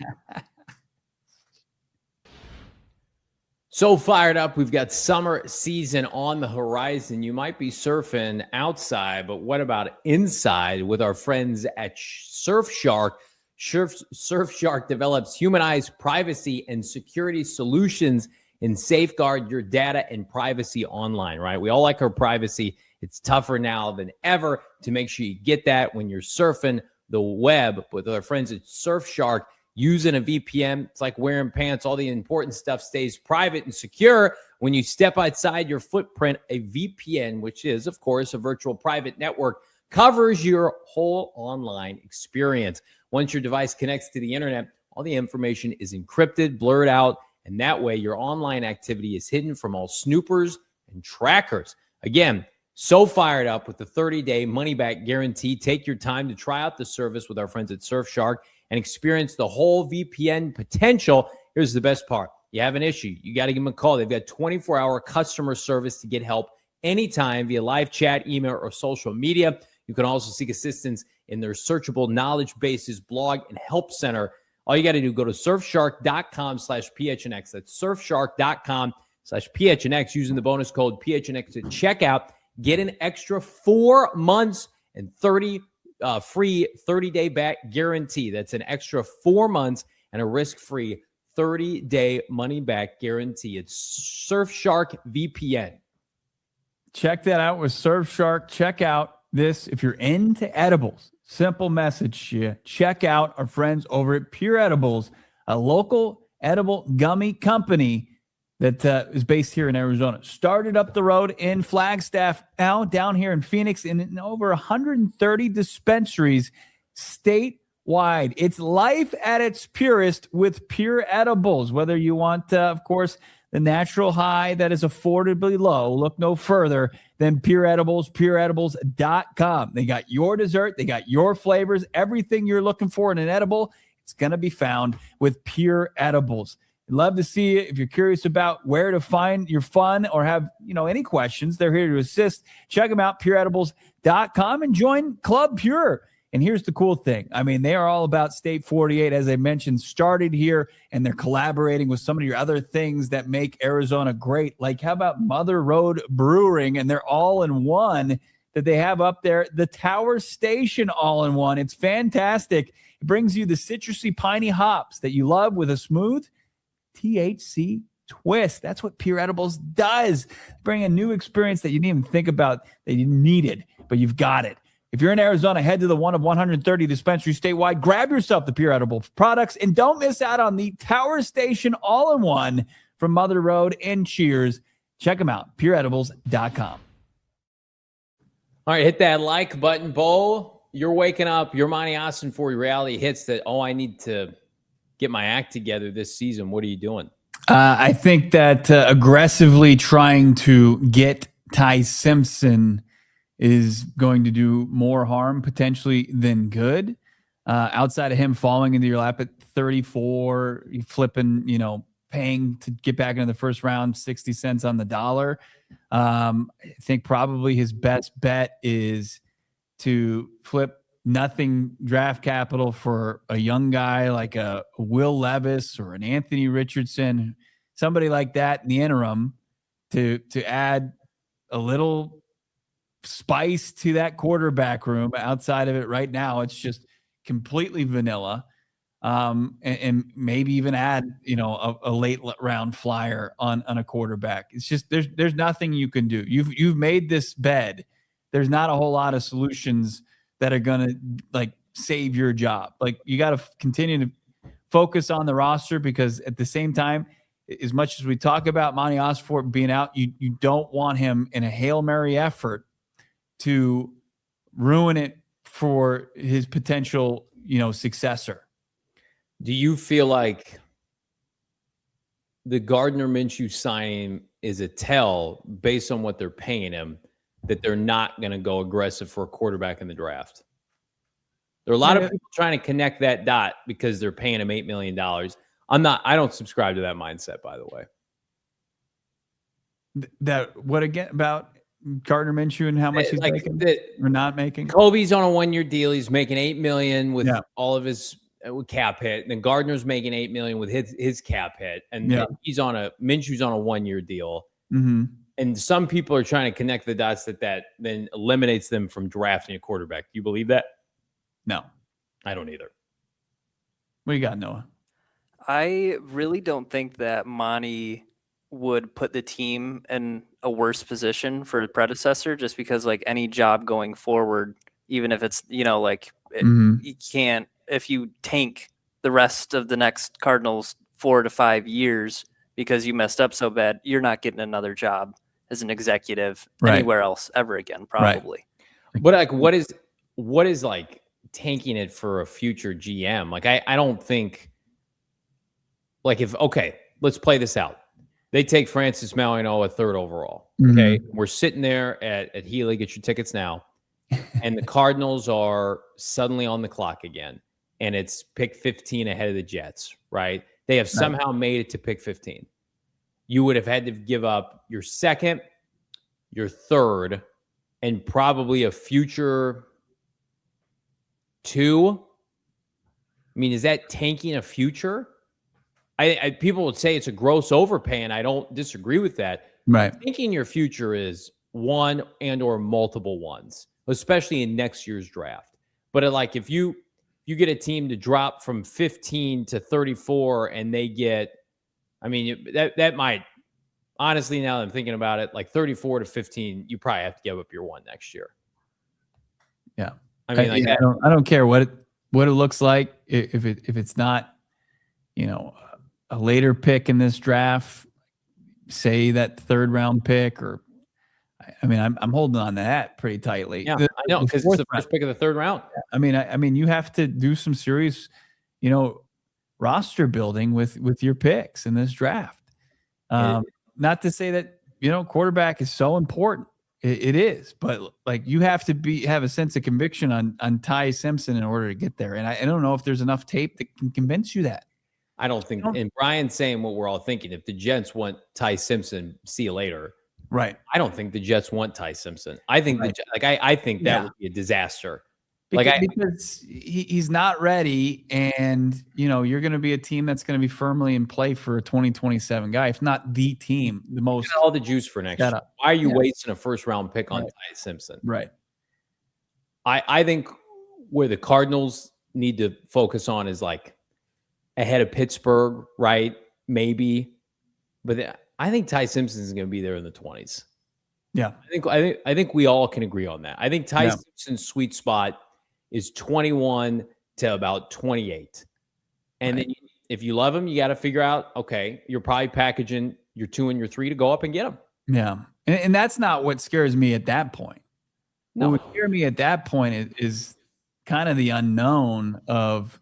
So fired up. We've got summer season on the horizon. You might be surfing outside, but what about inside with our friends at Surfshark? Surfshark develops humanized privacy and security solutions and safeguard your data and privacy online, right? We all like our privacy. It's tougher now than ever to make sure you get that when you're surfing the web with our friends at Surfshark. Using a VPN, it's like wearing pants. All the important stuff stays private and secure. When you step outside your footprint, a VPN, which is, of course, a virtual private network, covers your whole online experience. Once your device connects to the internet, all the information is encrypted, blurred out, and that way your online activity is hidden from all snoopers and trackers. Again, so fired up with the 30-day money-back guarantee. Take your time to try out the service with our friends at Surfshark and experience the whole VPN potential. Here's the best part. You have an issue, you got to give them a call. They've got 24-hour customer service to get help anytime via live chat, email, or social media. You can also seek assistance in their searchable knowledge bases, blog, and help center. All you got to do, go to surfshark.com/PHNX. That's surfshark.com/PHNX using the bonus code PHNX to check out. Get an extra 4 months and free 30-day back guarantee. That's an extra 4 months and a risk-free 30-day money-back guarantee. It's Surfshark VPN. Check that out with Surfshark. Check out this. If you're into edibles, simple message to you. Check out our friends over at Pure Edibles, a local edible gummy company that is based here in Arizona. Started up the road in Flagstaff, now down here in Phoenix, in over 130 dispensaries statewide. It's life at its purest with Pure Edibles. Whether you want, of course, the natural high that is affordably low, look no further than Pure Edibles, pureedibles.com. They got your dessert. They got your flavors. Everything you're looking for in an edible, it's going to be found with Pure Edibles. Love to see you. If you're curious about where to find your fun or have, any questions, they're here to assist. Check them out, pureedibles.com, and join Club Pure. And here's the cool thing. I mean, they are all about State 48, as I mentioned, started here, and they're collaborating with some of your other things that make Arizona great. Like, how about Mother Road Brewing and their all-in-one that they have up there, the Tower Station all-in-one. It's fantastic. It brings you the citrusy, piney hops that you love with a smooth THC twist. That's what Pure Edibles does. Bring a new experience that you didn't even think about that you needed, but you've got it. If you're in Arizona, head to the one of 130 dispensaries statewide. Grab yourself the Pure Edibles products, and don't miss out on the Tower Station all-in-one from Mother Road and Cheers. Check them out, pureedibles.com. All right, hit that like button, Bo. You're waking up. Your Monti Ossenfort reality hits that, I need to get my act together this season. What are you doing? I think that aggressively trying to get Ty Simpson is going to do more harm potentially than good. Outside of him falling into your lap at 34, you flipping, paying to get back into the first round, 60 cents on the dollar. I think probably his best bet is to flip nothing draft capital for a young guy like a Will Levis or an Anthony Richardson, somebody like that in the interim to add a little spice to that quarterback room. Outside of it right now, it's just completely vanilla. And maybe even add, a late round flyer on a quarterback. It's just, there's nothing you can do. You've made this bed. There's not a whole lot of solutions that are going to save your job. You got to continue to focus on the roster, because at the same time, as much as we talk about Monti Ossenfort being out, you don't want him in a Hail Mary effort to ruin it for his potential, successor. Do you feel like the Gardner Minshew signing is a tell, based on what they're paying him, that they're not going to go aggressive for a quarterback in the draft? There are a lot of people trying to connect that dot because they're paying him $8 million. I don't subscribe to that mindset, by the way. What again about Gardner Minshew and how much he's making or not making? Kobe's on a 1-year deal. He's making $8 million with all of his cap hit. And then Gardner's making $8 million with his cap hit. And then Minshew's on a 1-year deal. Mm-hmm. And some people are trying to connect the dots that then eliminates them from drafting a quarterback. Do you believe that? No. I don't either. What do you got, Noah? I really don't think that Monty would put the team in a worse position for the predecessor, just because any job going forward, even if it's, you can't, if you tank the rest of the next Cardinals 4 to 5 years because you messed up so bad, you're not getting another job as an executive anywhere else ever again, probably. Right. But what is tanking it for a future GM? I don't think let's play this out. They take Francis Maliano at 3rd overall. Okay. Mm-hmm. We're sitting there at Healy, get your tickets now. And the Cardinals are suddenly on the clock again. And it's pick 15 ahead of the Jets, right? They have somehow made it to pick 15. You would have had to give up your 2nd, your 3rd, and probably a future 2. I mean, is that tanking a future? People would say it's a gross overpay, and I don't disagree with that. Right. Thinking your future is one and or multiple ones, especially in next year's draft. But if you get a team to drop from 15 to 34 and they get, that might, honestly, now that I'm thinking about it, 34 to 15, you probably have to give up your 1 next year. Yeah. I don't care what it looks like. If it's not, a later pick in this draft, say that 3rd round pick, or I'm holding on to that pretty tightly. Yeah, I know, because it's the first pick of the 3rd round. I mean, you have to do some serious, roster building with your picks in this draft. Not to say that quarterback is so important. It is, but you have to have a sense of conviction on Ty Simpson in order to get there. And I don't know if there's enough tape that can convince you that. I don't think. And Brian's saying what we're all thinking. If the Jets want Ty Simpson, see you later. Right. I don't think the Jets want Ty Simpson. I think I think that would be a disaster. Because he's not ready, and you're going to be a team that's going to be firmly in play for a 2027 guy, if not the team, the most. Get all the juice for next year. Why are you wasting a 1st round pick on Ty Simpson? Right. I think where the Cardinals need to focus on is ahead of Pittsburgh, right? Maybe, but I think Ty Simpson is going to be there in the 20s. Yeah, I think we all can agree on that. I think Ty Simpson's sweet spot is 21 to about 28. And then if you love him, you got to figure out, okay, you're probably packaging your 2 and your 3 to go up and get him. Yeah. And that's not what scares me at that point. No. What would scare me at that point is kind of the unknown of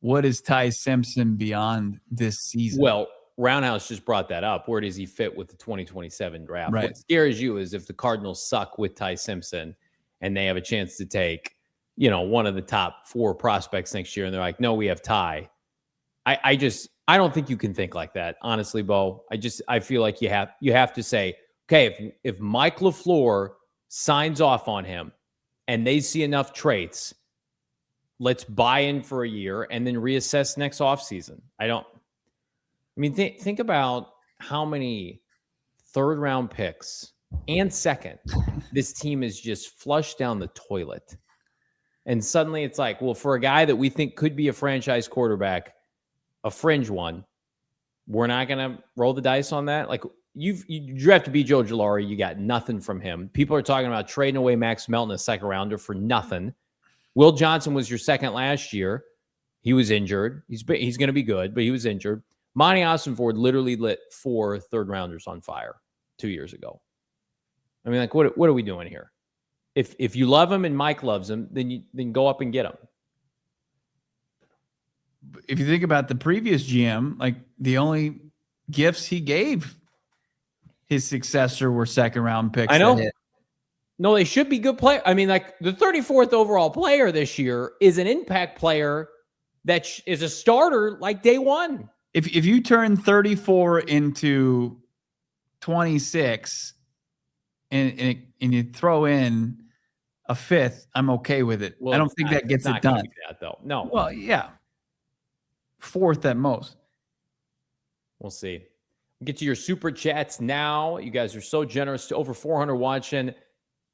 what is Ty Simpson beyond this season? Well, Roundhouse just brought that up. Where does he fit with the 2027 draft? Right. What scares you is if the Cardinals suck with Ty Simpson and they have a chance to take, one of the top 4 prospects next year, and they're like, no, we have Ty. I don't think you can think like that, honestly, Bo. I feel like you have to say, okay, if Mike LaFleur signs off on him and they see enough traits, let's buy in for a year and then reassess next offseason. Think about how many third-round picks and second this team is just flushed down the toilet. And suddenly it's like, well, for a guy that we think could be a franchise quarterback, a fringe one, we're not going to roll the dice on that. Like, you drafted B. Joe Jolari, you got nothing from him. People are talking about trading away Max Melton, a second rounder, for nothing. Will Johnson was your second last year. He was injured. He's going to be good, but he was injured. Monti Ossenfort literally lit 4 third-rounders on fire 2 years ago. What are we doing here? If you love him and Mike loves him, then go up and get him. If you think about the previous GM, like the only gifts he gave his successor were second-round picks. I know. No, they should be good players. The 34th overall player this year is an impact player that is a starter like day one. If you turn 34 into 26 and you throw in a 5th, I'm okay with it. Well, I don't think that gets it done. That, though. No. Well, yeah. 4th at most. We'll see. Get to your super chats now. You guys are so generous. To over 400 watching.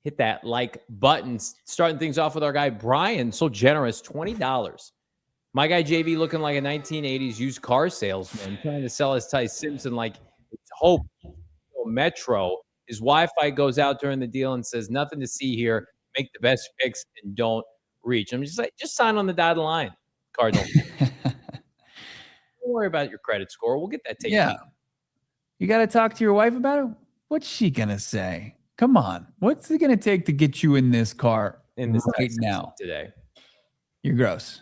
Hit that like button. Starting things off with our guy Brian. So generous. $20. My guy JV looking like a 1980s used car salesman trying to sell us Ty Simpson like it's Hope Metro. His Wi-Fi goes out during the deal and says nothing to see here. Make the best picks and don't reach. I'm just like, just sign on the dotted line, Cardinals. Don't worry about your credit score. We'll get that taken. Yeah. You got to talk to your wife about it? What's she going to say? Come on. What's it going to take to get you in this car right now? Today. You're gross.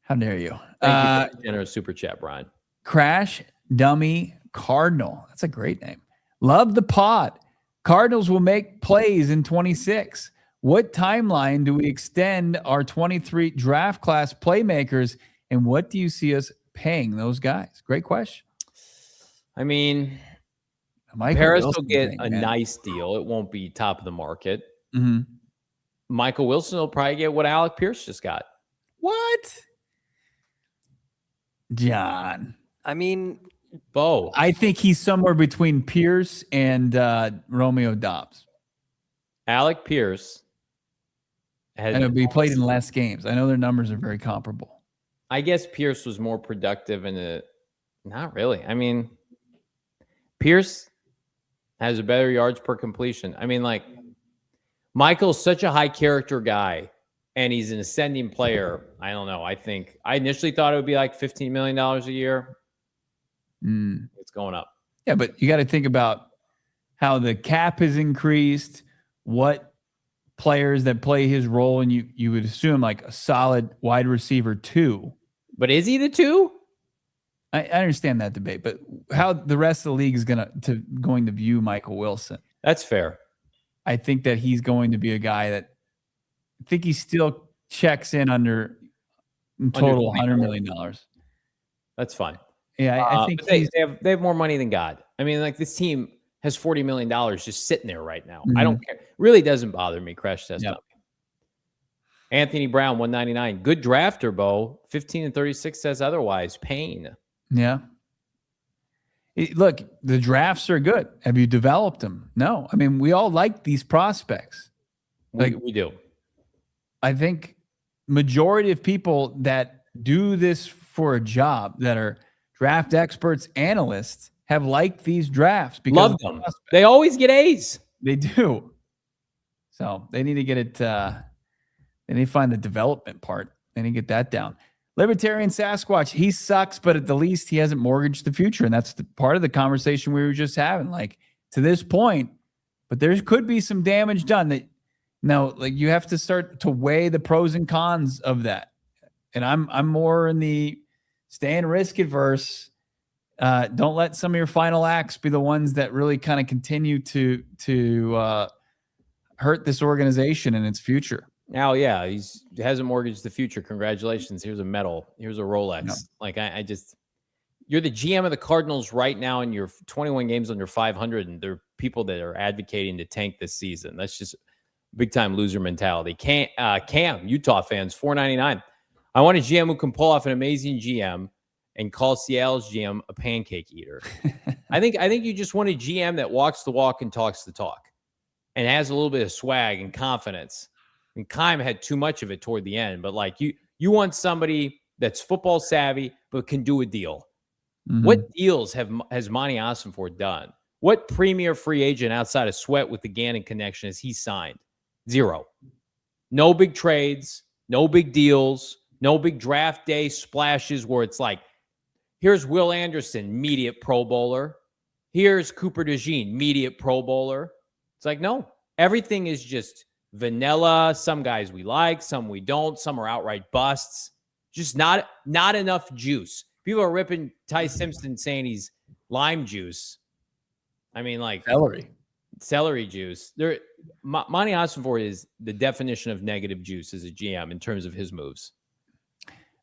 How dare you? Thank you for the generous super chat, Brian. Crash Dummy Cardinal. That's a great name. Love the pod. Cardinals will make plays in 26. What timeline do we extend our 23 draft class playmakers, and what do you see us paying those guys? Great question. Paris will get a nice deal. It won't be top of the market. Mm-hmm. Michael Wilson will probably get what Alec Pierce just got. What? John. Bo. I think he's somewhere between Pierce and Romeo Dobbs. Alec Pierce and it'll be played in less games. I know their numbers are very comparable. I guess Pierce was more productive not really. Pierce has a better yards per completion. Michael's such a high character guy and he's an ascending player. I don't know. I initially thought it would be like $15 million a year. It's going up. Yeah, but you got to think about how the cap has increased, what players that play his role, and you would assume like a solid wide receiver 2. But is he the 2? I understand that debate, but how the rest of the league is going to view Michael Wilson? That's fair. I think that he's going to be a guy that I think he still checks in under total $100 million. That's fine. Yeah, I think they have more money than God. This team has $40 million just sitting there right now. Mm-hmm. I don't care. Really doesn't bother me. Crash test. Yep. Anthony Brown, 199. Good drafter, Bo. 15 and 36 says otherwise. Pain. Yeah. Look, the drafts are good. Have you developed them? No. We all like these prospects. We do. I think majority of people that do this for a job, that are draft experts, analysts, have liked these drafts because love them. They always get A's. They do. So they need to get it. They need to find the development part. They need to get that down. Libertarian Sasquatch, he sucks, but at the least he hasn't mortgaged the future. And that's part of the conversation we were just having. To this point, but there could be some damage done. You have to start to weigh the pros and cons of that. And I'm more in the staying risk adverse. Don't let some of your final acts be the ones that really kind of continue to hurt this organization and its future. Now, yeah, he hasn't mortgaged the future. Congratulations. Here's a medal. Here's a Rolex. Yeah. Like you're the GM of the Cardinals right now, and you're 21 games under 500, and there are people that are advocating to tank this season. That's just big time loser mentality. Cam, Utah fans, $4.99. I want a GM who can pull off an amazing GM and call Seattle's GM a pancake eater. I think you just want a GM that walks the walk and talks the talk and has a little bit of swag and confidence. And Keim had too much of it toward the end, but like you want somebody that's football savvy but can do a deal. Mm-hmm. What deals has Monti Ossenfort done? What premier free agent outside of Sweat with the Gannon connection has he signed? Zero. No big trades, no big deals, no big draft day splashes where it's like, here's Will Anderson, immediate Pro Bowler. Here's Cooper DeJean, immediate Pro Bowler. It's like, no, everything is just vanilla. Some guys we like, some we don't. Some are outright busts. Just not enough juice. People are ripping Ty Simpson saying he's lime juice. I mean, like celery juice. Monti Ossenfort is the definition of negative juice as a GM in terms of his moves.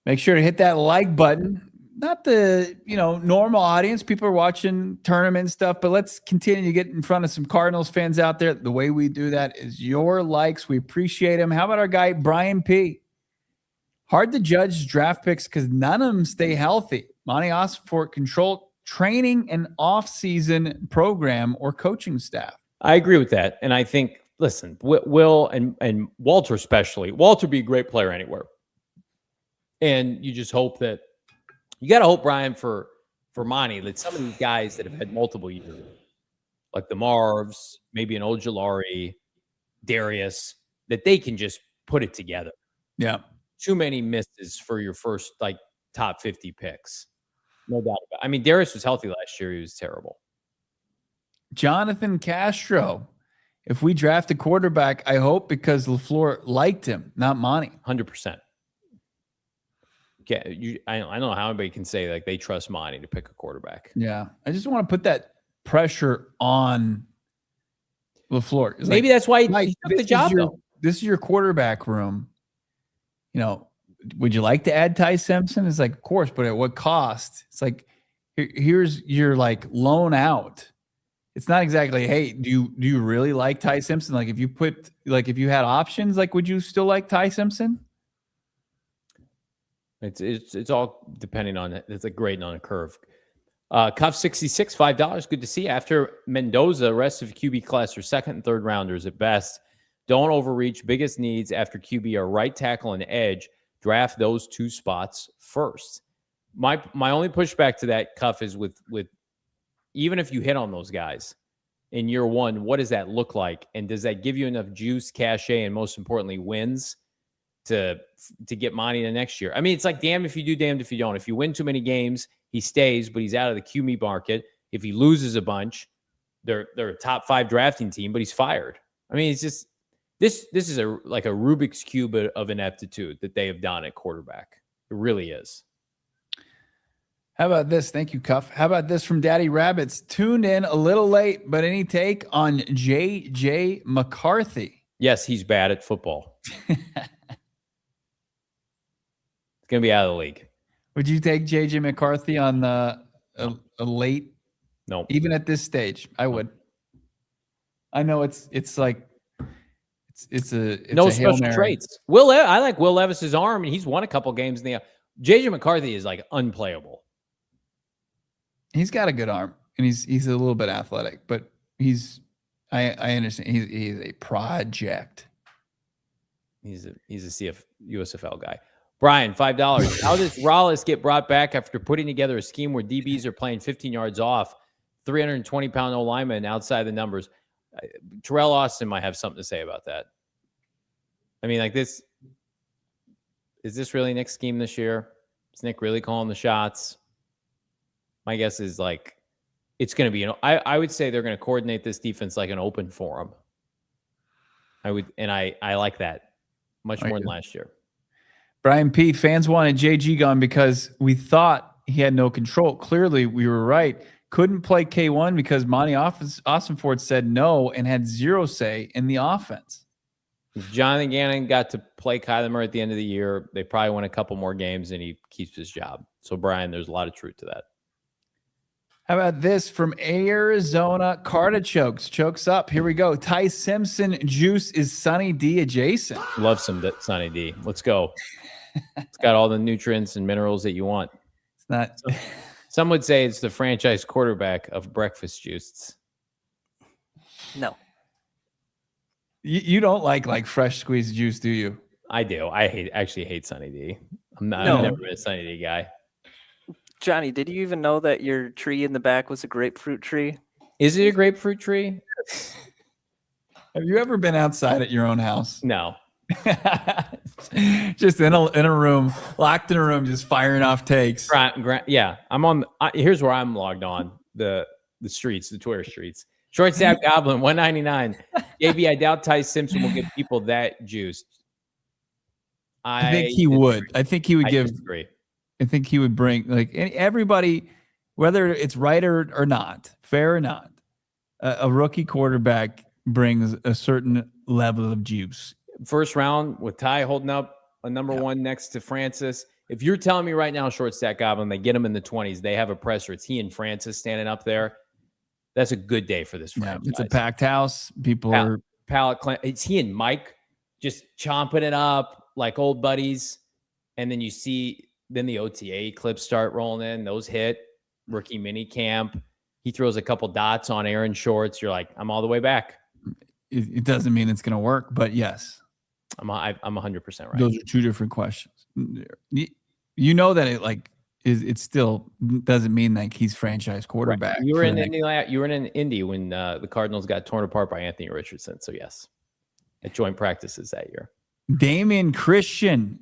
Make sure to hit that like button. Not the normal audience. People are watching tournament stuff, but let's continue to get in front of some Cardinals fans out there. The way we do that is your likes. We appreciate them. How about our guy Brian P? Hard to judge draft picks because none of them stay healthy. Monti Ossenfort control training and off-season program or coaching staff. I agree with that, and I think listen, Will and Walter especially. Walter be a great player anywhere, and you just hope that. You got to hope, Brian, for Monty, that some of these guys that have had multiple years, like the Marvs, maybe an Ojulari, Darius, that they can just put it together. Yeah. Too many misses for your first, top 50 picks. No doubt about it. I mean, Darius was healthy last year. He was terrible. Jonathan Castro. If we draft a quarterback, I hope because LaFleur liked him, not Monty. 100%. Yeah, I don't know how anybody can say like they trust Monty to pick a quarterback. Yeah, I just want to put that pressure on LaFleur. Maybe that's why he took the job. This is your quarterback room. Would you like to add Ty Simpson? It's like, of course, but at what cost? It's like, here's your loan out. It's not exactly, hey, do you really like Ty Simpson? Like if you had options, would you still like Ty Simpson? It's all depending on it. It's grading on a curve. Cuff 66, $5. Good to see. After Mendoza, rest of QB class are second and third rounders at best. Don't overreach. Biggest needs after QB are right tackle and edge. Draft those two spots first. My only pushback to that, Cuff, is with even if you hit on those guys in year one, what does that look like? And does that give you enough juice, cachet, and most importantly, wins to get Monty the next year? I mean, it's like damned if you do, damned if you don't. If you win too many games, he stays, but he's out of the QB market. If he loses a bunch, they're a top 5 drafting team, but he's fired. I mean, it's just this is a Rubik's Cube of ineptitude that they have done at quarterback. It really is. How about this? Thank you, Cuff. How about this from Daddy Rabbits? Tuned in a little late, but any take on J.J. McCarthy? Yes, he's bad at football. Going to be out of the league. Would you take J.J. McCarthy on a late? No. Even at this stage, I would. I know it's no special traits. I like Will Levis's arm, and he's won a couple games in the. J.J. McCarthy is unplayable. He's got a good arm, and he's a little bit athletic, but I understand he's a project. He's a USFL guy. Brian, $5. How does Rollis get brought back after putting together a scheme where DBs are playing 15 yards off, 320-pound O lineman outside the numbers? Terrell Austin might have something to say about that. I mean, is this really Nick's scheme this year? Is Nick really calling the shots? My guess is it's going to be, I would say they're going to coordinate this defense like an open forum. I like that much more than last year. Brian P. Fans wanted JG gone because we thought he had no control. Clearly, we were right. Couldn't play K1 because Monti Ossenfort said no and had zero say in the offense. If Jonathan Gannon got to play Kyler Murray at the end of the year, they probably win a couple more games and he keeps his job. So, Brian, there's a lot of truth to that. How about this from Arizona Cardinals? Chokes up. Here we go. Ty Simpson juice is Sunny D adjacent. Love some Sunny D. Let's go. It's got all the nutrients and minerals that you want. It's not. Some would say it's the franchise quarterback of breakfast juice. No. You don't like fresh squeezed juice, do you? I do. I actually hate Sunny D. I've never been a Sunny D guy. Johnny, did you even know that your tree in the back was a grapefruit tree? Is it a grapefruit tree? Have you ever been outside at your own house? No. Just in a room, locked in a room, just firing off takes. Yeah, I'm on. Here's where I'm logged on the streets, the Twitter streets. Short Staff Goblin 199. JB, I doubt Ty Simpson will give people that juiced. I think he would. I think he would give. Disagree. I think he would bring like everybody, whether it's right or not, fair or not. A rookie quarterback brings a certain level of juice. First round with Ty holding up a number one next to Francis. If you're telling me right now, Short Stack Goblin, they get him in the 20s, they have a presser. It's he and Francis standing up there. That's a good day for this franchise. It's a packed house. People are it's he and Mike just chomping it up like old buddies. And then you see then the OTA clips start rolling in. Those hit. Rookie mini camp. He throws a couple dots on Aaron Shorts. You're like, I'm all the way back. It doesn't mean it's going to work, but yes. I'm 100% right. Those are two different questions. You know that it still doesn't mean like he's franchise quarterback. Right. You were in Indy when the Cardinals got torn apart by Anthony Richardson. So yes, at joint practices that year. Damian Christian,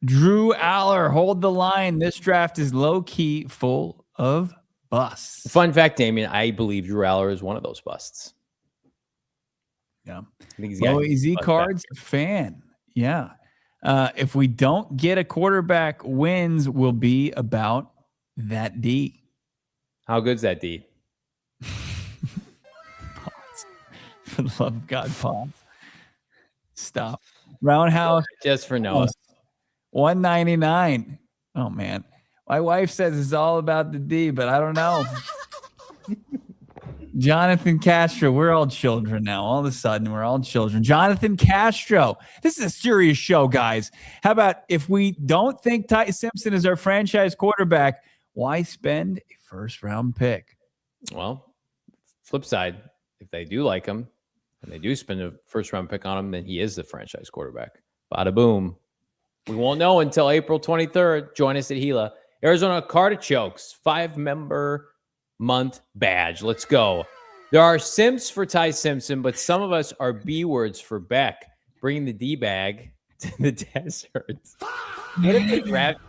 Drew Aller, hold the line. This draft is low key full of busts. Fun fact, Damian, I believe Drew Aller is one of those busts. Yeah. I think he's got Easy Cards fan. Yeah. If we don't get a quarterback, wins will be about that D. How good's that D? For the love of God, pause. Stop. Roundhouse. Just for Noah. 199. Oh, man. My wife says it's all about the D, but I don't know. Jonathan Castro, we're all children now. All of a sudden, we're all children. Jonathan Castro. This is a serious show, guys. How about if we don't think Ty Simpson is our franchise quarterback, why spend a first-round pick? Well, flip side, if they do like him and they do spend a first-round pick on him, then he is the franchise quarterback. Bada boom. We won't know until April 23rd. Join us at Gila. Arizona Cardinals, 5-member month badge. Let's go. There are simps for Ty Simpson, but some of us are B words for Beck, bringing the D bag to the desert. What if they draft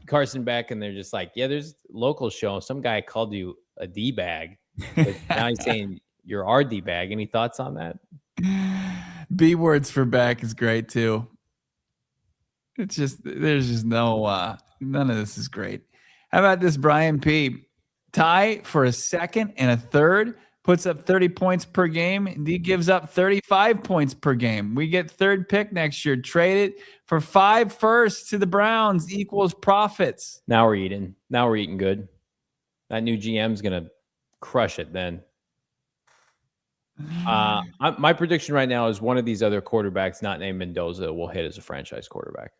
Carson Beck and they're just like, yeah, there's local show. Some guy called you a D bag, but now he's saying you're our D bag. Any thoughts on that? B words for Beck is great too. It's just there's just no none of this is great. How about this, Brian P? Ty for a second and a third puts up 30 points per game, and he gives up 35 points per game. We get third pick next year. Trade it for 5 firsts to the Browns equals profits. Now we're eating. Now we're eating good. That new GM's gonna crush it then. My prediction right now is one of these other quarterbacks, not named Mendoza, will hit as a franchise quarterback.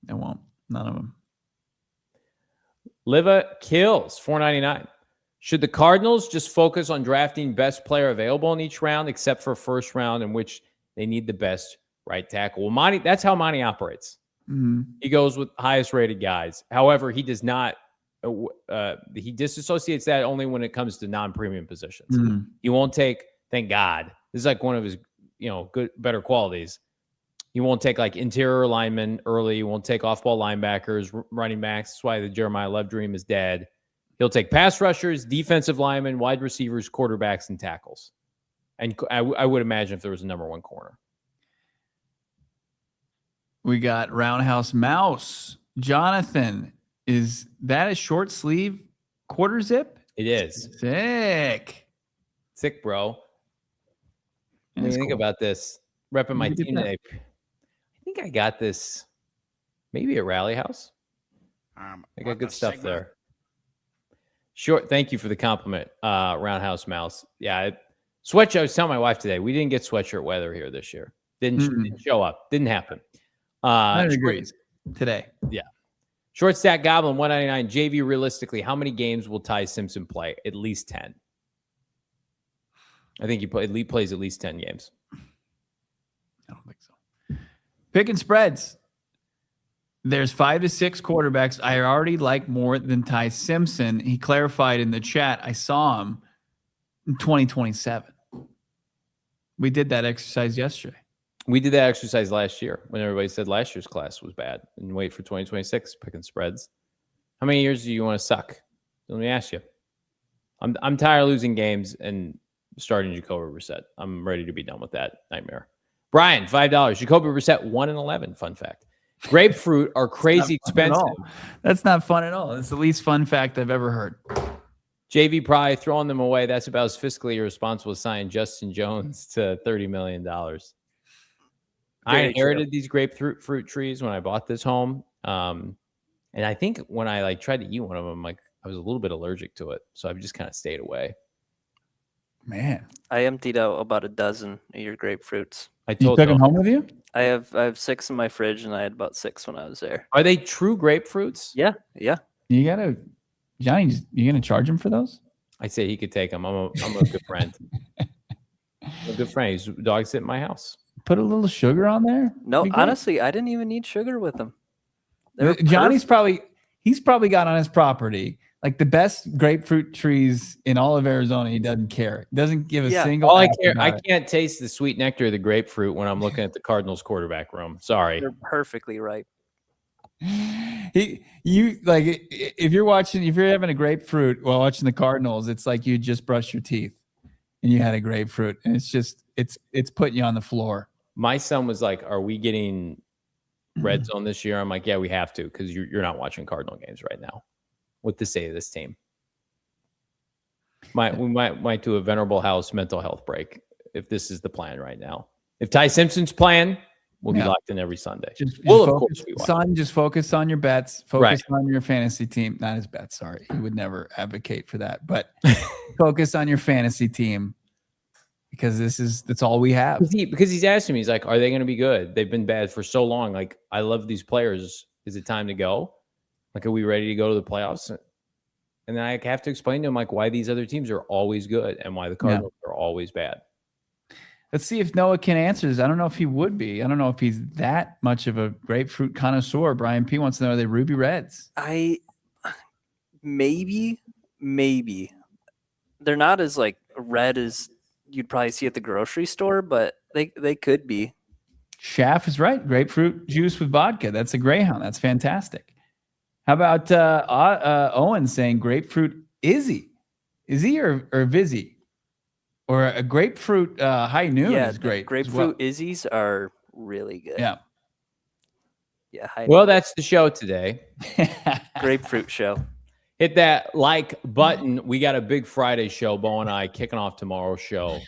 It won't. None of them. Liva Kills, 499. Should the Cardinals just focus on drafting best player available in each round, except for first round in which they need the best right tackle? Well, Monty, that's how Monty operates. Mm-hmm. He goes with highest rated guys. However, he does not. He disassociates that only when it comes to non-premium positions. Mm-hmm. He won't take. Thank God, this is like one of his, better qualities. He won't take like interior linemen early. He won't take off-ball linebackers, running backs. That's why the Jeremiah Love dream is dead. He'll take pass rushers, defensive linemen, wide receivers, quarterbacks, and tackles. And I would imagine if there was a number one corner. We got Roundhouse Mouse. Jonathan, is that a short sleeve quarter zip? It is. Sick. Sick, bro. What do That's you think cool. about this? Repping my Where'd you team get that? today. I think I got this maybe at Rally House. I got good stuff there. Short. Thank you for the compliment, Roundhouse Mouse. Yeah, sweatshirt. I was telling my wife today, we didn't get sweatshirt weather here this year. Didn't show up. Didn't happen. 100 degrees today. Yeah. Short stack Goblin 199. JV, realistically, how many games will Ty Simpson play? At least 10. I think he plays at least 10 games. I don't think so. Picking spreads. There's 5 to 6 quarterbacks I already like more than Ty Simpson. He clarified in the chat. I saw him in 2027. We did that exercise yesterday. We did that exercise last year when everybody said last year's class was bad and wait for 2026 picking spreads. How many years do you want to suck? Let me ask you. I'm tired of losing games and starting Jacoby Brissett. I'm ready to be done with that nightmare. Brian, $5. Jacoby Brissett 1-11. Fun fact. Grapefruit are crazy expensive. That's not fun at all. It's the least fun fact I've ever heard. JV probably throwing them away. That's about as fiscally irresponsible as signing Justin Jones to $30 million. I inherited these grapefruit trees when I bought this home. And I think when I tried to eat one of them, I was a little bit allergic to it. So I've just kind of stayed away. Man. I emptied out about a dozen of your grapefruits. You took them home with you? I have 6 in my fridge, and I had about 6 when I was there. Are they true grapefruits? Yeah. You gotta, Johnny. You gonna charge him for those? I say he could take them. I'm a good friend. A good friend. He's dog sit in my house. Put a little sugar on there. No, honestly, I didn't even need sugar with them. Johnny's probably got on his property like the best grapefruit trees in all of Arizona. He doesn't care. Doesn't give a single. All I care. I can't taste the sweet nectar of the grapefruit when I'm looking at the Cardinals quarterback room. Sorry. They're perfectly ripe. If you're having a grapefruit while watching the Cardinals, it's like you just brushed your teeth and you had a grapefruit, and it's putting you on the floor. My son was like, "Are we getting red zone this year?" I'm like, "Yeah, we have to, because you're not watching Cardinal games right now." What to say to this team? We might do a Venerable House mental health break if this is the plan right now. If Ty Simpson's playing, we'll be locked in every Sunday. Just focus on your bets. Focus on your fantasy team. Not his bets, sorry. He would never advocate for that. But focus on your fantasy team, because that's all we have. Because he's asking me, he's like, are they going to be good? They've been bad for so long. Like, I love these players. Is it time to go? Like, are we ready to go to the playoffs? And then I have to explain to him, like, why these other teams are always good and why the Cardinals are always bad. Let's see if Noah can answer this. I don't know if he would be. I don't know if he's that much of a grapefruit connoisseur. Brian P wants to know, are they Ruby Reds? Maybe. They're not as red as you'd probably see at the grocery store, but they could be. Schaff is right. Grapefruit juice with vodka. That's a Greyhound. That's fantastic. How about Owen saying grapefruit Izzy? Izzy or Vizzy? Or a grapefruit high noon is great. Grapefruit Izzy's are really good. Yeah. Yeah. Well, that's the show today. Grapefruit show. Hit that like button. We got a big Friday show. Bo and I kicking off tomorrow's show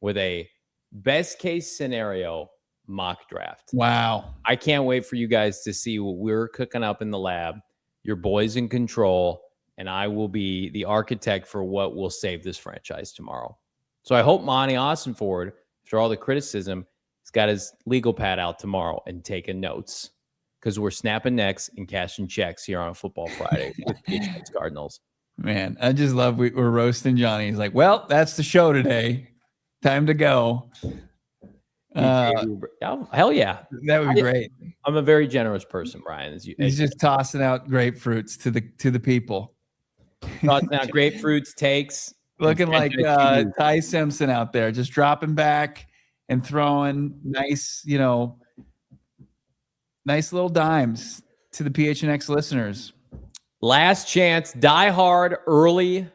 with a best case scenario mock draft. Wow. I can't wait for you guys to see what we're cooking up in the lab. Your boy's in control, and I will be the architect for what will save this franchise tomorrow. So I hope Monti Ossenfort, after all the criticism, has got his legal pad out tomorrow and taking notes, because we're snapping necks and cashing checks here on Football Friday with PHNX Cardinals. Man, I just love we're roasting Johnny. He's like, well, that's the show today. Time to go. Hell yeah. That would be great. I'm a very generous person, Brian. He's just tossing out grapefruits to the people. Tossing out grapefruits, takes. Looking like Ty Simpson out there, just dropping back and throwing nice little dimes to the PHNX listeners. Last chance, die hard early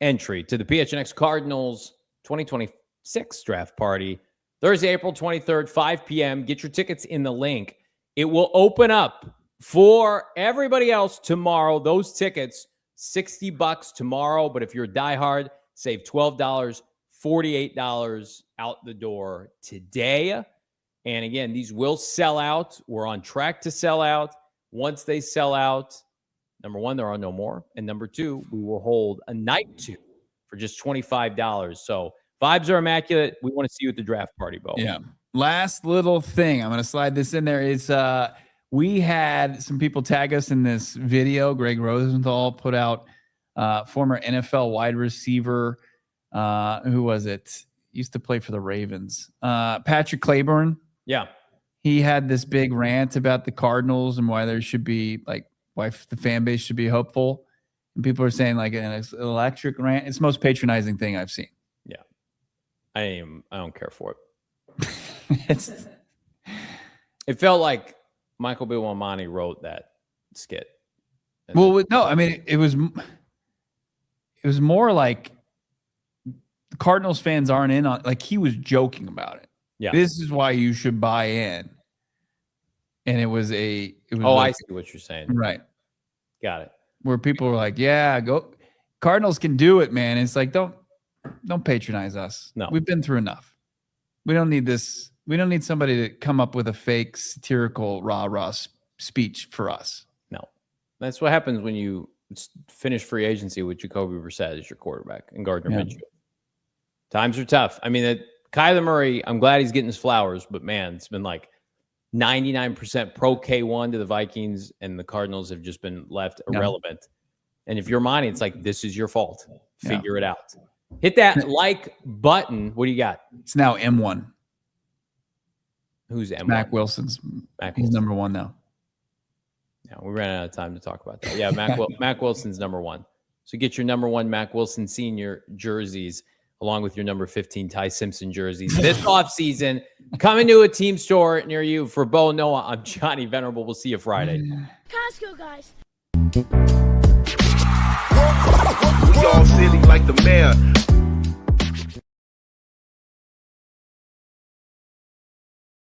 entry to the PHNX Cardinals 2026 draft party. Thursday, April 23rd, 5 p.m. Get your tickets in the link. It will open up for everybody else tomorrow. Those tickets, $60 tomorrow. But if you're a diehard, save $12, $48 out the door today. And again, these will sell out. We're on track to sell out. Once they sell out, number one, there are no more. And number two, we will hold a night two for just $25. So vibes are immaculate. We want to see you at the draft party, Bo. Yeah. Last little thing, I'm going to slide this in there, is we had some people tag us in this video. Greg Rosenthal put out former NFL wide receiver. Who was it? Used to play for the Ravens. Patrick Claiborne. Yeah. He had this big rant about the Cardinals and why there should be why the fan base should be hopeful. And people are saying an electric rant. It's the most patronizing thing I've seen. Yeah. I don't care for it. It felt like Michael Bidwill and Monty wrote that skit. Well, no, I mean, it was more like the Cardinals fans aren't in on, he was joking about it. Yeah. This is why you should buy in. And it was I see what you're saying. Right. Got it. Where people were like, yeah, go Cardinals can do it, man. It's like, don't patronize us. No. We've been through enough. We don't need this. We don't need somebody to come up with a fake satirical rah-rah speech for us. No. That's what happens when you finish free agency with Jacoby Brissett as your quarterback and Gardner Minshew. Times are tough. I mean, Kyler Murray, I'm glad he's getting his flowers, but man, it's been 99% pro K1 to the Vikings, and the Cardinals have just been left irrelevant. And if you're Monty, it's this is your fault. Figure it out. Hit that like button. What do you got? It's now M1. Who's M1? Mac Wilson's. He's number one now. Yeah, we ran out of time to talk about that. Yeah, Mac Wilson's number one. So get your number one Mac Wilson senior jerseys along with your number 15 Ty Simpson jerseys this offseason. Coming to a team store near you. For Bo Noah, I'm Johnny Venerable. We'll see you Friday. Costco, guys. We all silly like the mayor.